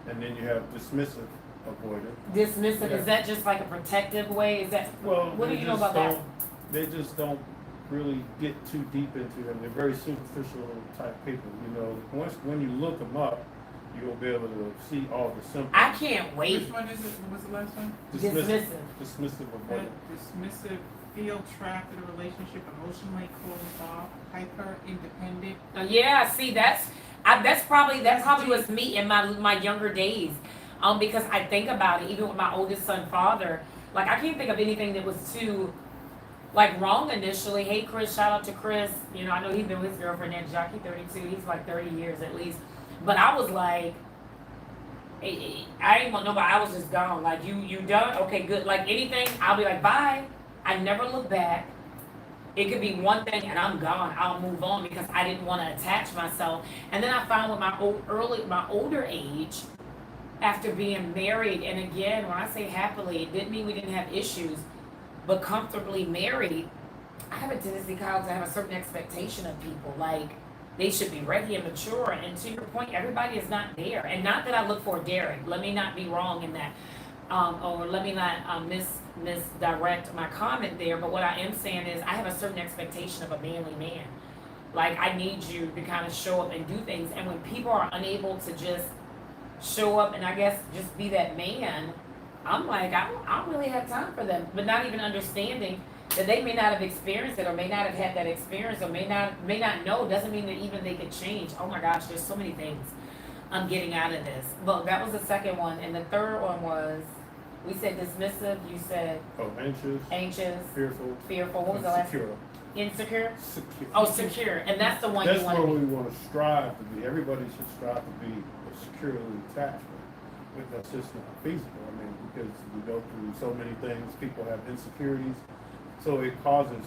Speaker 3: And then you have dismissive, avoidant.
Speaker 2: Dismissive,
Speaker 3: Yeah.
Speaker 2: Is that just like a protective way? Is that
Speaker 3: Well,
Speaker 2: what do
Speaker 3: they
Speaker 2: you know
Speaker 3: just
Speaker 2: about that?
Speaker 3: don't- They just don't really get too deep into them. They're very superficial type people. When you look them up, you'll be able to see all the symptoms.
Speaker 2: I can't wait.
Speaker 1: Which one is it? What was the last one?
Speaker 3: Dismissive, avoidant.
Speaker 1: Dismissive, feel trapped in a relationship, emotionally closed off, hyper independent.
Speaker 2: Yeah, see that's probably was me in my younger days. Because I think about it, even with my oldest son father, like I can't think of anything that was too like wrong initially. Hey Chris, shout out to Chris. I know he's been with his girlfriend Aunt Jackie 32. He's like 30 years at least. But I was like, I ain't want nobody. I was just gone. Like you done? Okay, good. Like anything, I'll be like bye. I never look back. It could be one thing and I'm gone. I'll move on because I didn't want to attach myself. And then I found with my older age, after being married, and again, when I say happily, it didn't mean we didn't have issues, but comfortably married, I have a tendency, Kyle, to have a certain expectation of people. Like, they should be ready and mature. And to your point, everybody is not there. And not that I look for daring. Let me not be wrong in that. Or let me not misdirect my comment there. But what I am saying is I have a certain expectation of a manly man. Like, I need you to kind of show up and do things. And when people are unable to just show up and I guess just be that man, I'm like, I don't really have time for them. But not even understanding that they may not have experienced it or may not have had that experience or may not know, doesn't mean that even they could change. Oh my gosh, there's so many things I'm getting out of this. Well, that was the second one. And the third one was, we said dismissive, you said anxious, fearful. What was the last
Speaker 3: secure.
Speaker 2: one? Insecure?
Speaker 3: Secure.
Speaker 2: Oh, secure. And that's the one
Speaker 3: That's
Speaker 2: you want
Speaker 3: where
Speaker 2: to
Speaker 3: we
Speaker 2: be.
Speaker 3: want to strive to be. Everybody should strive to be securely attached. that's just not feasible. I mean, because we go through so many things, people have insecurities, so it causes,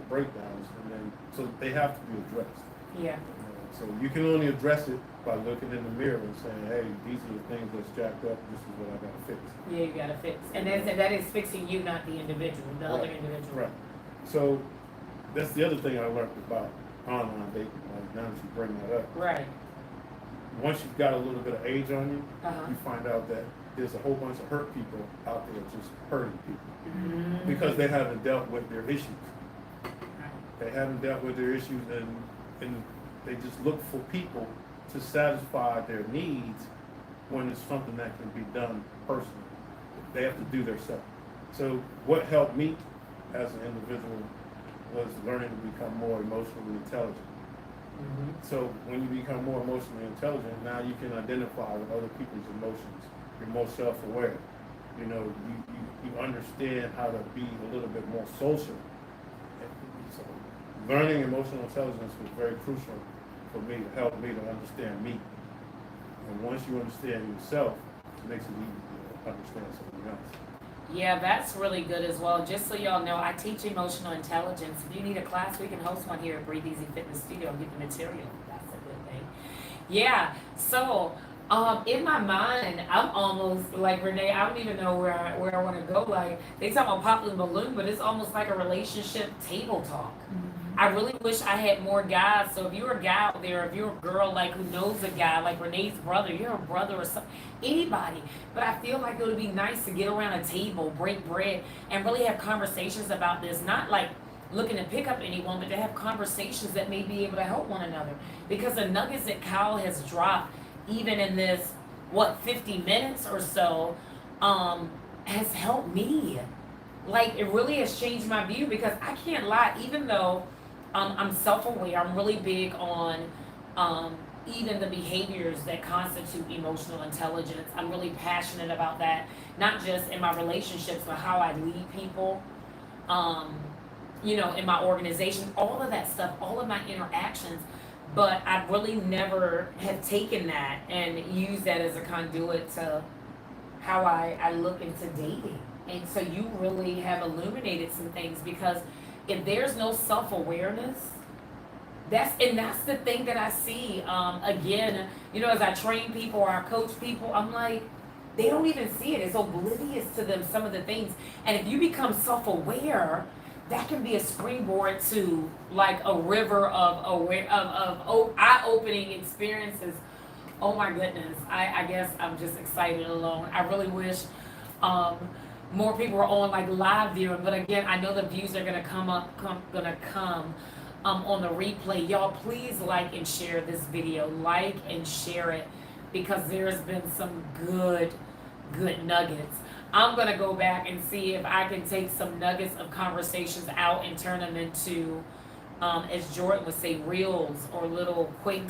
Speaker 3: breakdowns, and then, so they have to be addressed.
Speaker 2: Yeah.
Speaker 3: So you can only address it by looking in the mirror and saying, hey, these are the things that's jacked up, this is what I gotta fix.
Speaker 2: Yeah, you gotta fix. And that is fixing you, not the individual, the other individual.
Speaker 3: Right. So that's the other thing I learned about online dating, now that you bring that up.
Speaker 2: Right.
Speaker 3: Once you've got a little bit of age on you,
Speaker 2: Uh-huh.
Speaker 3: you find out that there's a whole bunch of hurt people out there just hurting people
Speaker 2: Mm-hmm.
Speaker 3: because they haven't dealt with their issues. They haven't dealt with their issues, and they just look for people to satisfy their needs when it's something that can be done personally. They have to do themselves. So what helped me as an individual was learning to become more emotionally intelligent.
Speaker 2: Mm-hmm.
Speaker 3: So when you become more emotionally intelligent, now you can identify with other people's emotions. You're more self-aware. You understand how to be a little bit more social. So learning emotional intelligence was very crucial for me to help me to understand me. And once you understand yourself, it makes it easy to understand someone else.
Speaker 2: Yeah, that's really good as well. Just so y'all know, I teach emotional intelligence. If you need a class, we can host one here at Breathe Easy Fitness Studio and get the material. That's a good thing. Yeah, so in my mind, I'm almost like Renee, I don't even know where I want to go. Like, they talk about popping balloon, but it's almost like a relationship table talk. I really wish I had more guys. So if you're a guy out there, if you're a girl like who knows a guy, like Renee's brother, you're a brother or something, anybody. But I feel like it would be nice to get around a table, break bread, and really have conversations about this. Not like looking to pick up anyone, but to have conversations that may be able to help one another. Because the nuggets that Kyle has dropped, even in this, 50 minutes or so, has helped me. Like, it really has changed my view, because I can't lie, even though I'm self-aware, I'm really big on even the behaviors that constitute emotional intelligence. I'm really passionate about that, not just in my relationships, but how I lead people, in my organization, all of that stuff, all of my interactions. But I really never have taken that and used that as a conduit to how I look into dating. And so you really have illuminated some things, because if there's no self-awareness, that's the thing that I see. Again, as I train people or I coach people, I'm like, they don't even see it. It's oblivious to them, some of the things. And if you become self-aware, that can be a springboard to like a river of eye-opening experiences. Oh my goodness. I guess I'm just excited alone. I really wish more people are on like live viewing, but again, I know the views are gonna come on the replay. Y'all, please like and share this video. Like and share it, because there's been some good nuggets. I'm gonna go back and see if I can take some nuggets of conversations out and turn them into, as Jordan would say, reels or little quick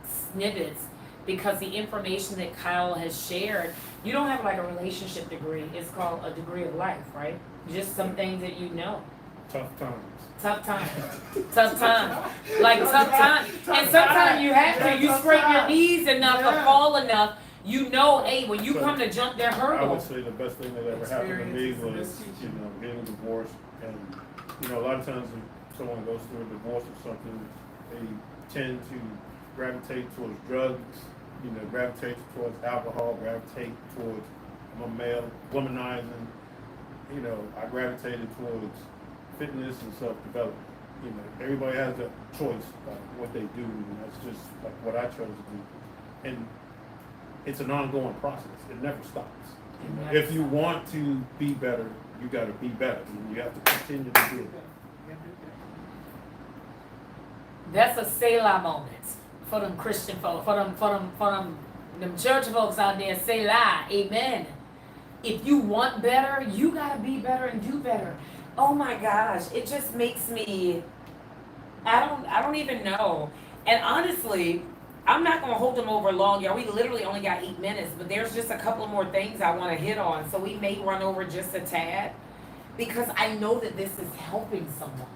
Speaker 2: snippets. Because the information that Kyle has shared, you don't have like a relationship degree. It's called a degree of life, right? Just some things that you know.
Speaker 3: Tough times.
Speaker 2: Tough time. Tough time. Like tough time. And sometimes you have to. You scrape your knees enough or fall enough. Hey, when you come to jump that
Speaker 3: I would
Speaker 2: hurdle.
Speaker 3: say the best thing that ever happened to me was, getting a divorce. And, a lot of times when someone goes through a divorce or something, they tend to gravitate towards drugs, gravitate towards alcohol, gravitate towards, I'm a male, womanizing. I gravitated towards fitness and self-development. Everybody has a choice about what they do, and that's just like what I chose to do. And it's an ongoing process. It never stops. If you want to be better, you got to be better. And you have to continue to do it.
Speaker 2: That's a Selah moment for them Christian folks, for them church folks out there. Selah, amen. If you want better, you gotta be better and do better. Oh my gosh, it just makes me. I don't even know. And honestly, I'm not gonna hold them over long, y'all. We literally only got 8 minutes, but there's just a couple more things I want to hit on. So we may run over just a tad, because I know that this is helping someone.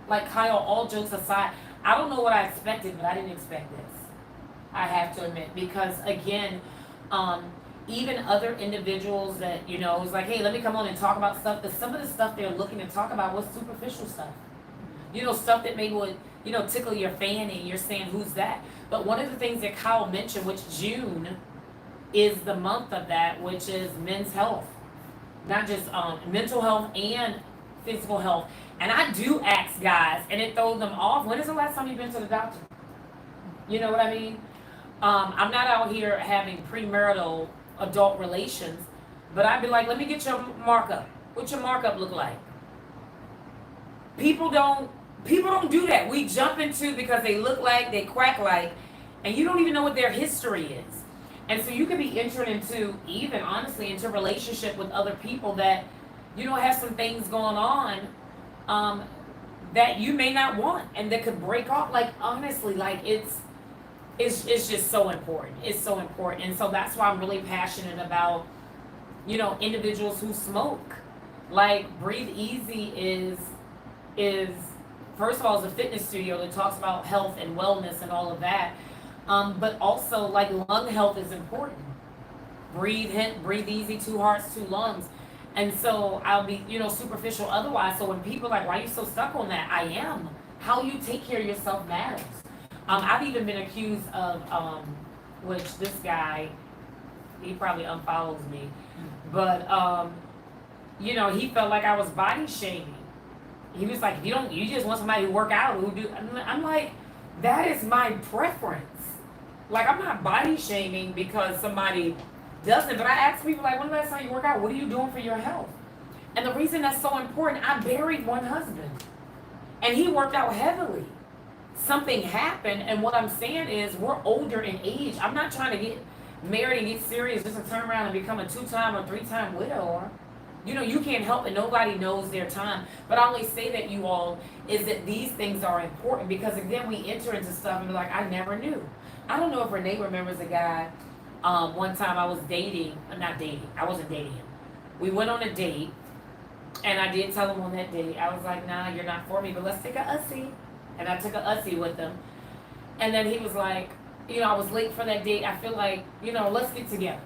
Speaker 2: Like Kyle, all jokes aside, I don't know what I expected, but I didn't expect this. I have to admit, because again, even other individuals that, you know, it's like, hey, let me come on and talk about stuff. But some of the stuff they're looking to talk about was superficial stuff. You know, stuff that maybe would, you know, tickle your fanny. You're saying, who's that? But one of the things that Kyle mentioned, which June is the month of that, which is men's health. Not just mental health and physical health. And I do ask guys, and it throws them off. When is the last time you've been to the doctor? You know what I mean? I'm not out here having premarital adult relations, but I'd be like, let me get your markup. What's your markup look like? People don't do that. We jump into because they look like, they quack like, and you don't even know what their history is. And so you could be entering into, even honestly, into relationship with other people that, you know, have some things going on that you may not want and that could break off. Like, honestly, like it's just so important. It's so important. And so that's why I'm really passionate about, you know, individuals who smoke. Like, Breathe Easy is first of all, is a fitness studio that talks about health and wellness and all of that. But also, like, lung health is important. Breathe Easy, 2 hearts, 2 lungs. And so I'll be, you know, superficial otherwise. So when people are like, why are you so stuck on that? I am. How you take care of yourself matters. I've even been accused of, which this guy, he probably unfollows me, but, you know, he felt like I was body shaming. He was like, you just want somebody to work out who do, I'm like, that is my preference. Like, I'm not body shaming because somebody doesn't, but I ask people, like, when the last time you work out, what are you doing for your health? And the reason that's so important, I buried one husband, and he worked out heavily. Something happened, and what I'm saying is we're older in age. I'm not trying to get married and get serious just to turn around and become a 2-time or 3-time widower. You know, you can't help it. Nobody knows their time. But I only say that, you all, is that these things are important because, again, we enter into stuff and be like, I never knew. I don't know if Renee remembers a guy. One time I was I wasn't dating him. We went on a date, and I did tell him on that date, I was like, nah, you're not for me, but let's take a Ussie. And I took a Ussie with him. And then he was like, you know, I was late for that date. I feel like, you know, let's get together.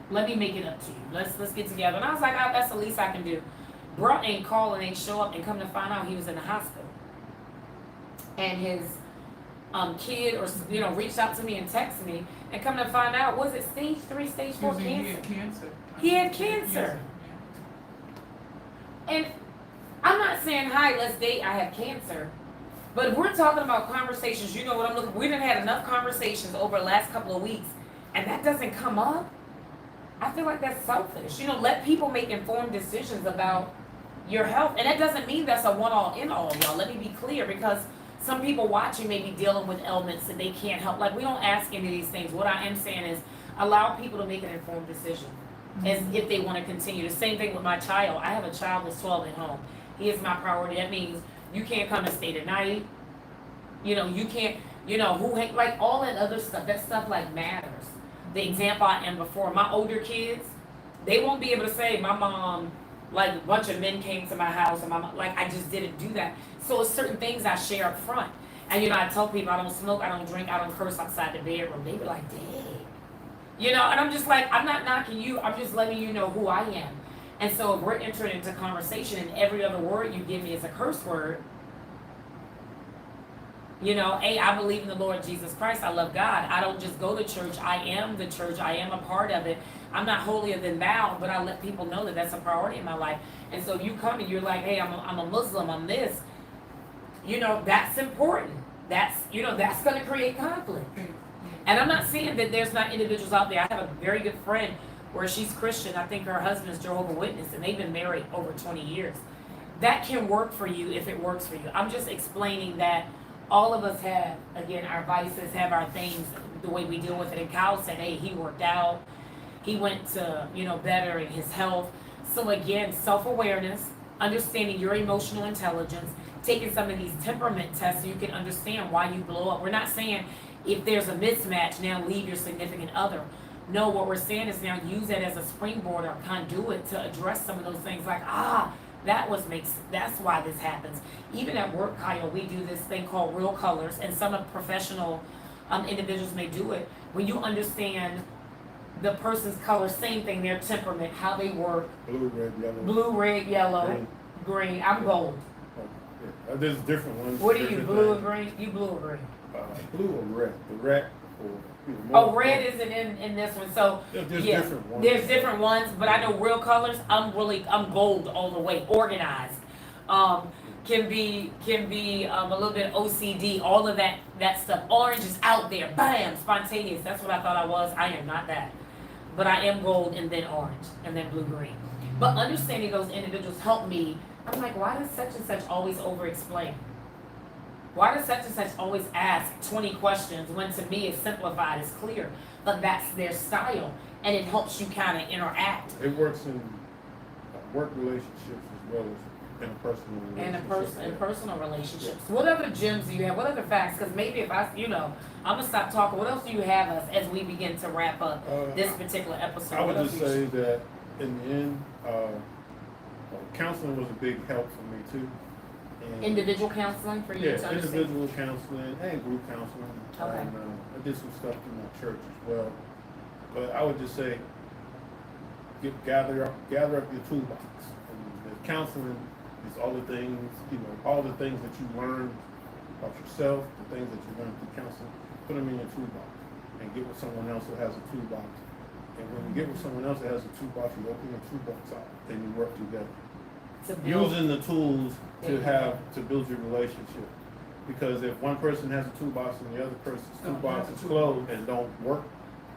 Speaker 2: Let me make it up to you. Let's get together. And I was like, oh, that's the least I can do. Bro ain't call and ain't show up, and come to find out he was in the hospital. And his kid, or, you know, reached out to me and texted me, and come to find out, was it stage 3, stage 4 cancer?
Speaker 1: He had cancer.
Speaker 2: He had cancer. And I'm not saying, hi, let's date, I have cancer. But if we're talking about conversations, you know what I'm looking for. We done had enough conversations over the last couple of weeks, and that doesn't come up. I feel like that's selfish. You know, let people make informed decisions about your health. And that doesn't mean that's a one-all, in-all, y'all. Let me be clear, because some people watching may be dealing with ailments that they can't help. Like, we don't ask any of these things. What I am saying is allow people to make an informed decision as if they want to continue. The same thing with my child. I have a child that's 12 at home. He is my priority. That means you can't come and stay the night. You know, you can't, you know, like all that other stuff. That stuff, like, matters. The example I am before, my older kids, they won't be able to say, my mom, like, a bunch of men came to my house, and my mom, like, I just didn't do that. So it's certain things I share up front. And, you know, I tell people I don't smoke, I don't drink, I don't curse outside the bedroom. They be like, dang. You know, and I'm just like, I'm not knocking you, I'm just letting you know who I am. And so if we're entering into conversation and every other word you give me is a curse word, you know, hey, I believe in the Lord Jesus Christ. I love God. I don't just go to church. I am the church. I am a part of it. I'm not holier than thou, but I let people know that that's a priority in my life. And so if you come and you're like, hey, I'm a Muslim, I'm this, you know, that's important. That's, you know, that's going to create conflict. And I'm not saying that there's not individuals out there. I have a very good friend where she's Christian. I think her husband is Jehovah's Witness, and they've been married over 20 years. That can work for you if it works for you. I'm just explaining that all of us have, again, our vices, have our things, the way we deal with it. And Kyle said, hey, he worked out. He went to, you know, better in his health. So again, self-awareness, understanding your emotional intelligence, taking some of these temperament tests so you can understand why you blow up. We're not saying if there's a mismatch, now leave your significant other. No, what we're saying is now use that as a springboard or conduit to address some of those things like, that's why this happens. Even at work, Kyle, we do this thing called Real Colors, and some of professional individuals may do it. When you understand the person's color, same thing, their temperament, how they work,
Speaker 3: Blue, red, yellow.
Speaker 2: blue, red, yellow,
Speaker 3: Green.
Speaker 2: green. I'm gold.
Speaker 3: Oh, yeah. There's different ones.
Speaker 2: What are you,
Speaker 3: different
Speaker 2: blue or
Speaker 3: things.
Speaker 2: green? You blue or green?
Speaker 3: Blue or red? The red or
Speaker 2: Oh, red isn't in this one. So
Speaker 3: There's
Speaker 2: yeah,
Speaker 3: different ones.
Speaker 2: there's different ones, but I know real colors. I'm gold all the way, organized. Can be a little bit OCD, all of that stuff. Orange is out there, bam, spontaneous. That's what I thought I was. I am not that, but I am gold and then orange and then blue green. But understanding those individuals helped me. I'm like, why does such and such always over-explain? Why does such and such always ask 20 questions when to me it's simplified, it's clear? But that's their style, and it helps you kind of interact.
Speaker 3: It works in work relationships as well as in a personal relationship.
Speaker 2: In personal relationships. What other gems do you have? What other facts? Because maybe if I'm gonna stop talking. What else do you have us as we begin to wrap up this particular episode?
Speaker 3: I would
Speaker 2: What
Speaker 3: just
Speaker 2: else
Speaker 3: say that in the end, counseling was a big help for me too. And
Speaker 2: individual counseling for you
Speaker 3: yeah,
Speaker 2: to understand?
Speaker 3: individual counseling and group counseling.
Speaker 2: Okay.
Speaker 3: And, I did some stuff through my church as well. But I would just say, gather up your toolbox. And the counseling is all the things, all the things that you learn about yourself, the things that you learn through counseling, put them in your toolbox and get with someone else who has a toolbox. And when you get with someone else that has a toolbox, you open your toolbox out and you work together.
Speaker 2: To build-
Speaker 3: Using the tools
Speaker 2: There you
Speaker 3: to build your relationship. Because if one person has a toolbox and the other person's
Speaker 1: Don't
Speaker 3: toolbox
Speaker 1: have a
Speaker 3: is closed and don't work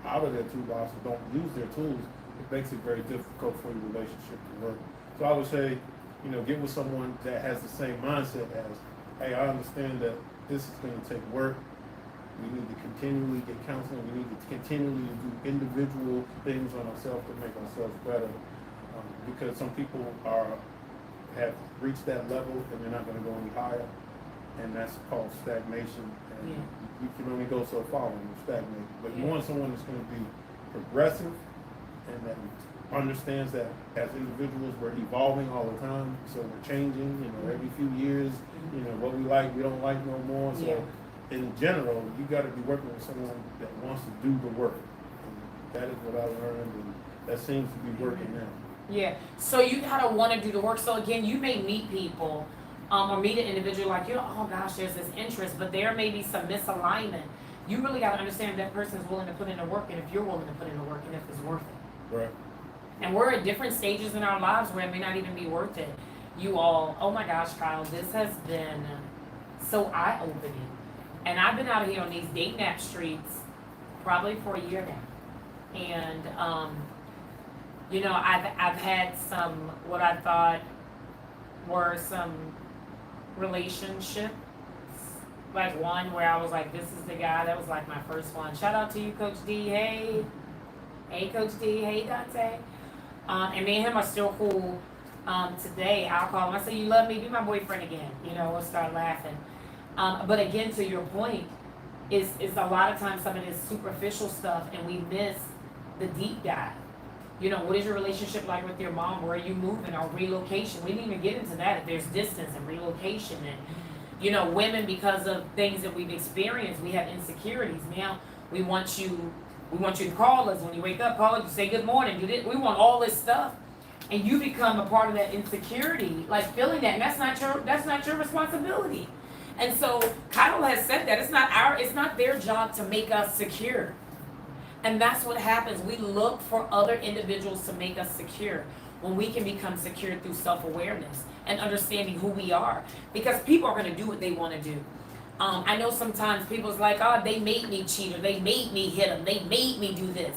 Speaker 3: out of their toolbox or don't use their tools, it makes it very difficult for your relationship to work. So I would say, get with someone that has the same mindset as, hey, I understand that this is going to take work. We need to continually get counseling. We need to continually do individual things on ourselves to make ourselves better. Because some people have reached that level and they're not going to go any higher. And that's called stagnation. And
Speaker 2: Yeah.
Speaker 3: you can only go so far when you're stagnated. But you
Speaker 2: Yeah.
Speaker 3: want someone that's going to be progressive and that understands that as individuals we're evolving all the time. So we're changing, every few years, what we like, we don't like no more. So
Speaker 2: Yeah.
Speaker 3: in general, you got to be working with someone that wants to do the work. And that is what I learned, and that seems to be working now.
Speaker 2: Yeah. So you gotta want to do the work. So again, you may meet people, or meet an individual like oh gosh, there's this interest, but there may be some misalignment. You really gotta understand if that person's willing to put in the work, and if you're willing to put in the work, and if it's worth it.
Speaker 3: Right.
Speaker 2: And we're at different stages in our lives where it may not even be worth it. You all, oh my gosh, Kyle, this has been so eye-opening. And I've been out here on these dating app streets probably for a year now. And, I've had some, what I thought were some relationships. Like one where I was like, this is the guy, that was like my first one. Shout out to you, Coach D. Hey. Hey, Coach D. Hey, Dante. And me and him are still cool. Today, I'll call him. I say, you love me? Be my boyfriend again. We'll start laughing. But again, to your point, is a lot of times some of this superficial stuff, and we miss the deep dive. What is your relationship like with your mom? Where are you moving or relocation? We didn't even get into that. If there's distance and relocation and, women, because of things that we've experienced, we have insecurities. Now we want you to call us when you wake up, call us, say good morning, do this. We want all this stuff. And you become a part of that insecurity, like feeling that, and that's not your responsibility. And so Kyle has said that it's not their job to make us secure. And that's what happens. We look for other individuals to make us secure when we can become secure through self-awareness and understanding who we are. Because people are going to do what they want to do. I know sometimes people's like, oh, they made me cheat, or they made me hit them, they made me do this.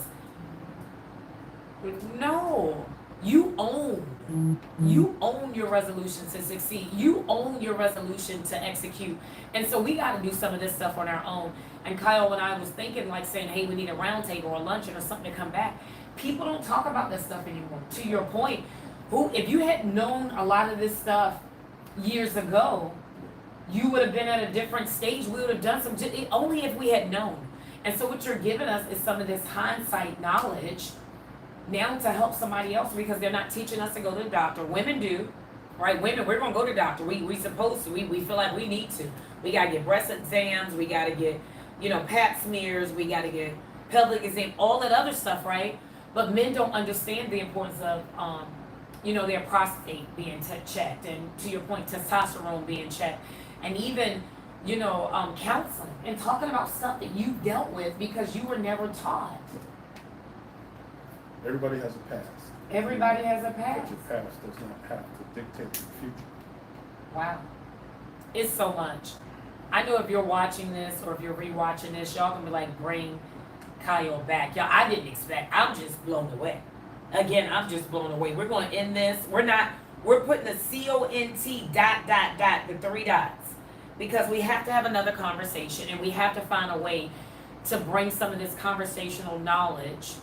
Speaker 2: No. You own your resolution to succeed. You own your resolution to execute. And so we got to do some of this stuff on our own. And Kyle, when I was thinking, like saying, hey, we need a round table or a luncheon or something to come back, people don't talk about this stuff anymore. To your point, if you had known a lot of this stuff years ago, you would have been at a different stage. We would have done only if we had known. And so what you're giving us is some of this hindsight knowledge now to help somebody else, because they're not teaching us to go to the doctor. Women do, right? Women, we're going to go to the doctor. We supposed to. We feel like we need to. We got to get breast exams. We got to get, pap smears. We got to get pelvic exam, all that other stuff, right? But men don't understand the importance of, their prostate being checked, and to your point, testosterone being checked, and even, counseling and talking about stuff that you dealt with because you were never taught.
Speaker 3: Everybody has a past.
Speaker 2: Everybody has a
Speaker 3: But
Speaker 2: past.
Speaker 3: your past does not have to dictate your future.
Speaker 2: Wow. It's so much. I know if you're watching this or if you're rewatching this, y'all gonna be like, bring Kyle back. Y'all, I didn't expect. I'm just blown away. Again, I'm just blown away. We're gonna end this. We're putting the CONT ... the 3 dots. Because we have to have another conversation and we have to find a way to bring some of this conversational knowledge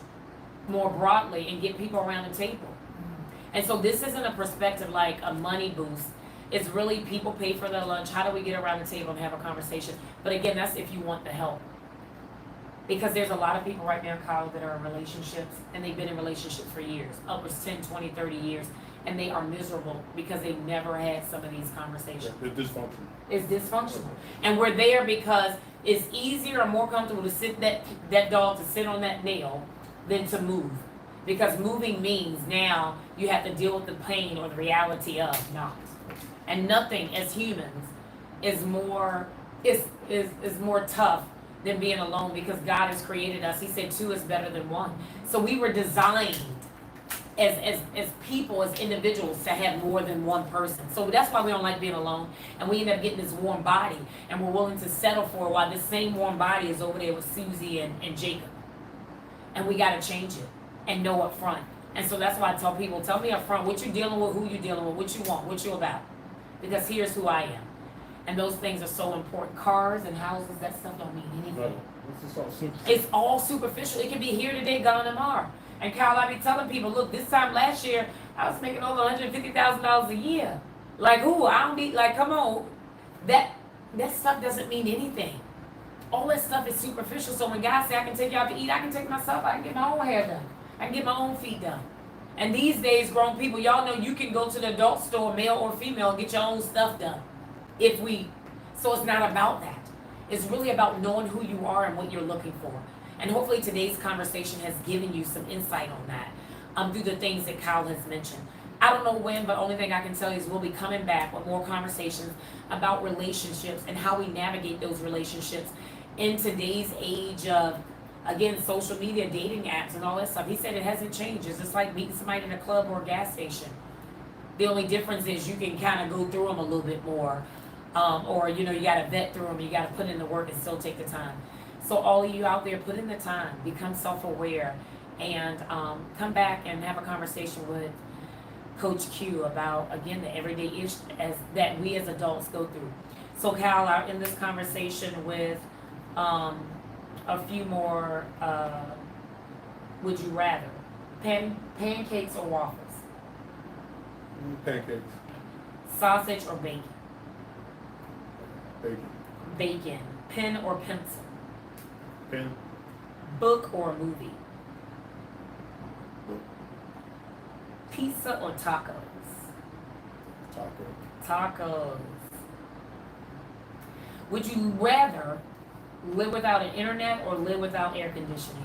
Speaker 2: more broadly and get people around the table. And so this isn't a perspective like a money boost. It's really people pay for their lunch. How do we get around the table and have a conversation? But again, that's if you want the help. Because there's a lot of people right now, Kyle, that are in relationships and they've been in relationships for years, upwards 10, 20, 30 years, and they are miserable because they've never had some of these conversations.
Speaker 3: They're dysfunctional.
Speaker 2: It's dysfunctional. And we're there because it's easier and more comfortable to sit that dog to sit on that nail than to move. Because moving means now you have to deal with the pain or the reality of not. And nothing as humans is more tough than being alone because God has created us. He said 2 is better than 1. So we were designed as people, as individuals, to have more than one person. So that's why we don't like being alone. And we end up getting this warm body. And we're willing to settle for it while this same warm body is over there with Susie and Jacob. And we got to change it and know up front. And so that's why I tell people, tell me up front what you're dealing with, who you're dealing with, what you want, what you're about. Because here's who I am. And those things are so important. Cars and houses, that stuff don't mean anything.
Speaker 3: No, it's just all superficial.
Speaker 2: It's all superficial. It can be here today, gone tomorrow. And Kyle, I be telling people, look, this time last year, I was making over $150,000 a year. Like who? I don't need, like, come on. That stuff doesn't mean anything. All that stuff is superficial. So when guys say I can take you out to eat, I can take myself, I can get my own hair done. I can get my own feet done. And these days, grown people, y'all know you can go to the adult store, male or female, and get your own stuff done. So it's not about that. It's really about knowing who you are and what you're looking for. And hopefully today's conversation has given you some insight on that through the things that Kyle has mentioned. I don't know when, but only thing I can tell you is we'll be coming back with more conversations about relationships and how we navigate those relationships in today's age of, again, social media, dating apps, and all that stuff. He said it hasn't changed. It's just like meeting somebody in a club or a gas station. The only difference is you can kind of go through them a little bit more. Or, you got to vet through them. You got to put in the work and still take the time. So all of you out there, put in the time. Become self-aware. And come back and have a conversation with Coach Q about, again, the everyday issues that we as adults go through. So, Cal, I'll end this conversation with a few more would you rather. Pancakes or waffles?
Speaker 3: Pancakes.
Speaker 2: Sausage or bacon?
Speaker 3: Bacon.
Speaker 2: Bacon. Pen or pencil?
Speaker 3: Pen.
Speaker 2: Book or movie?
Speaker 3: Book.
Speaker 2: Pizza or tacos?
Speaker 3: Taco.
Speaker 2: Tacos. Would you rather live without an internet or live without air conditioning?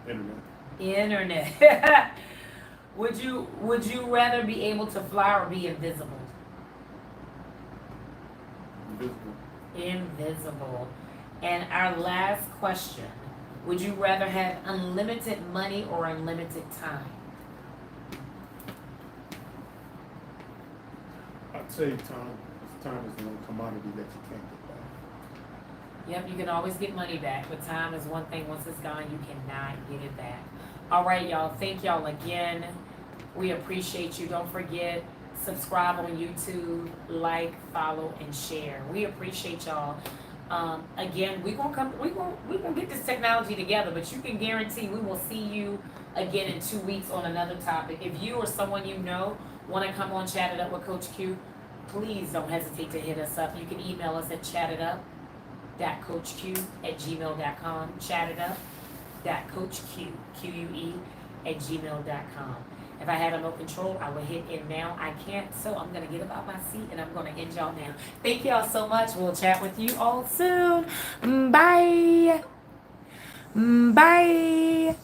Speaker 3: Internet.
Speaker 2: Internet. Would you rather be able to fly or be invisible?
Speaker 3: Invisible.
Speaker 2: Invisible. And our last question, would you rather have unlimited money or unlimited time?
Speaker 3: I'd say time. Time is the one commodity that you can't get back.
Speaker 2: Yep, you can always get money back, but time is one thing. Once it's gone, you cannot get it back. All right, y'all. Thank y'all again. We appreciate you. Don't forget, subscribe on YouTube, like, follow, and share. We appreciate y'all. Again, we're gonna get this technology together, but you can guarantee we will see you again in 2 weeks on another topic. If you or someone you know want to come on Chat It Up with Coach Q, please don't hesitate to hit us up. You can email us at chatitup.coachq@gmail.com. Chatitup.coachq@gmail.com. If I had remote control, I would hit end now. I can't, so I'm gonna get up out my seat and I'm gonna end y'all now. Thank y'all so much. We'll chat with you all soon. Bye. Bye.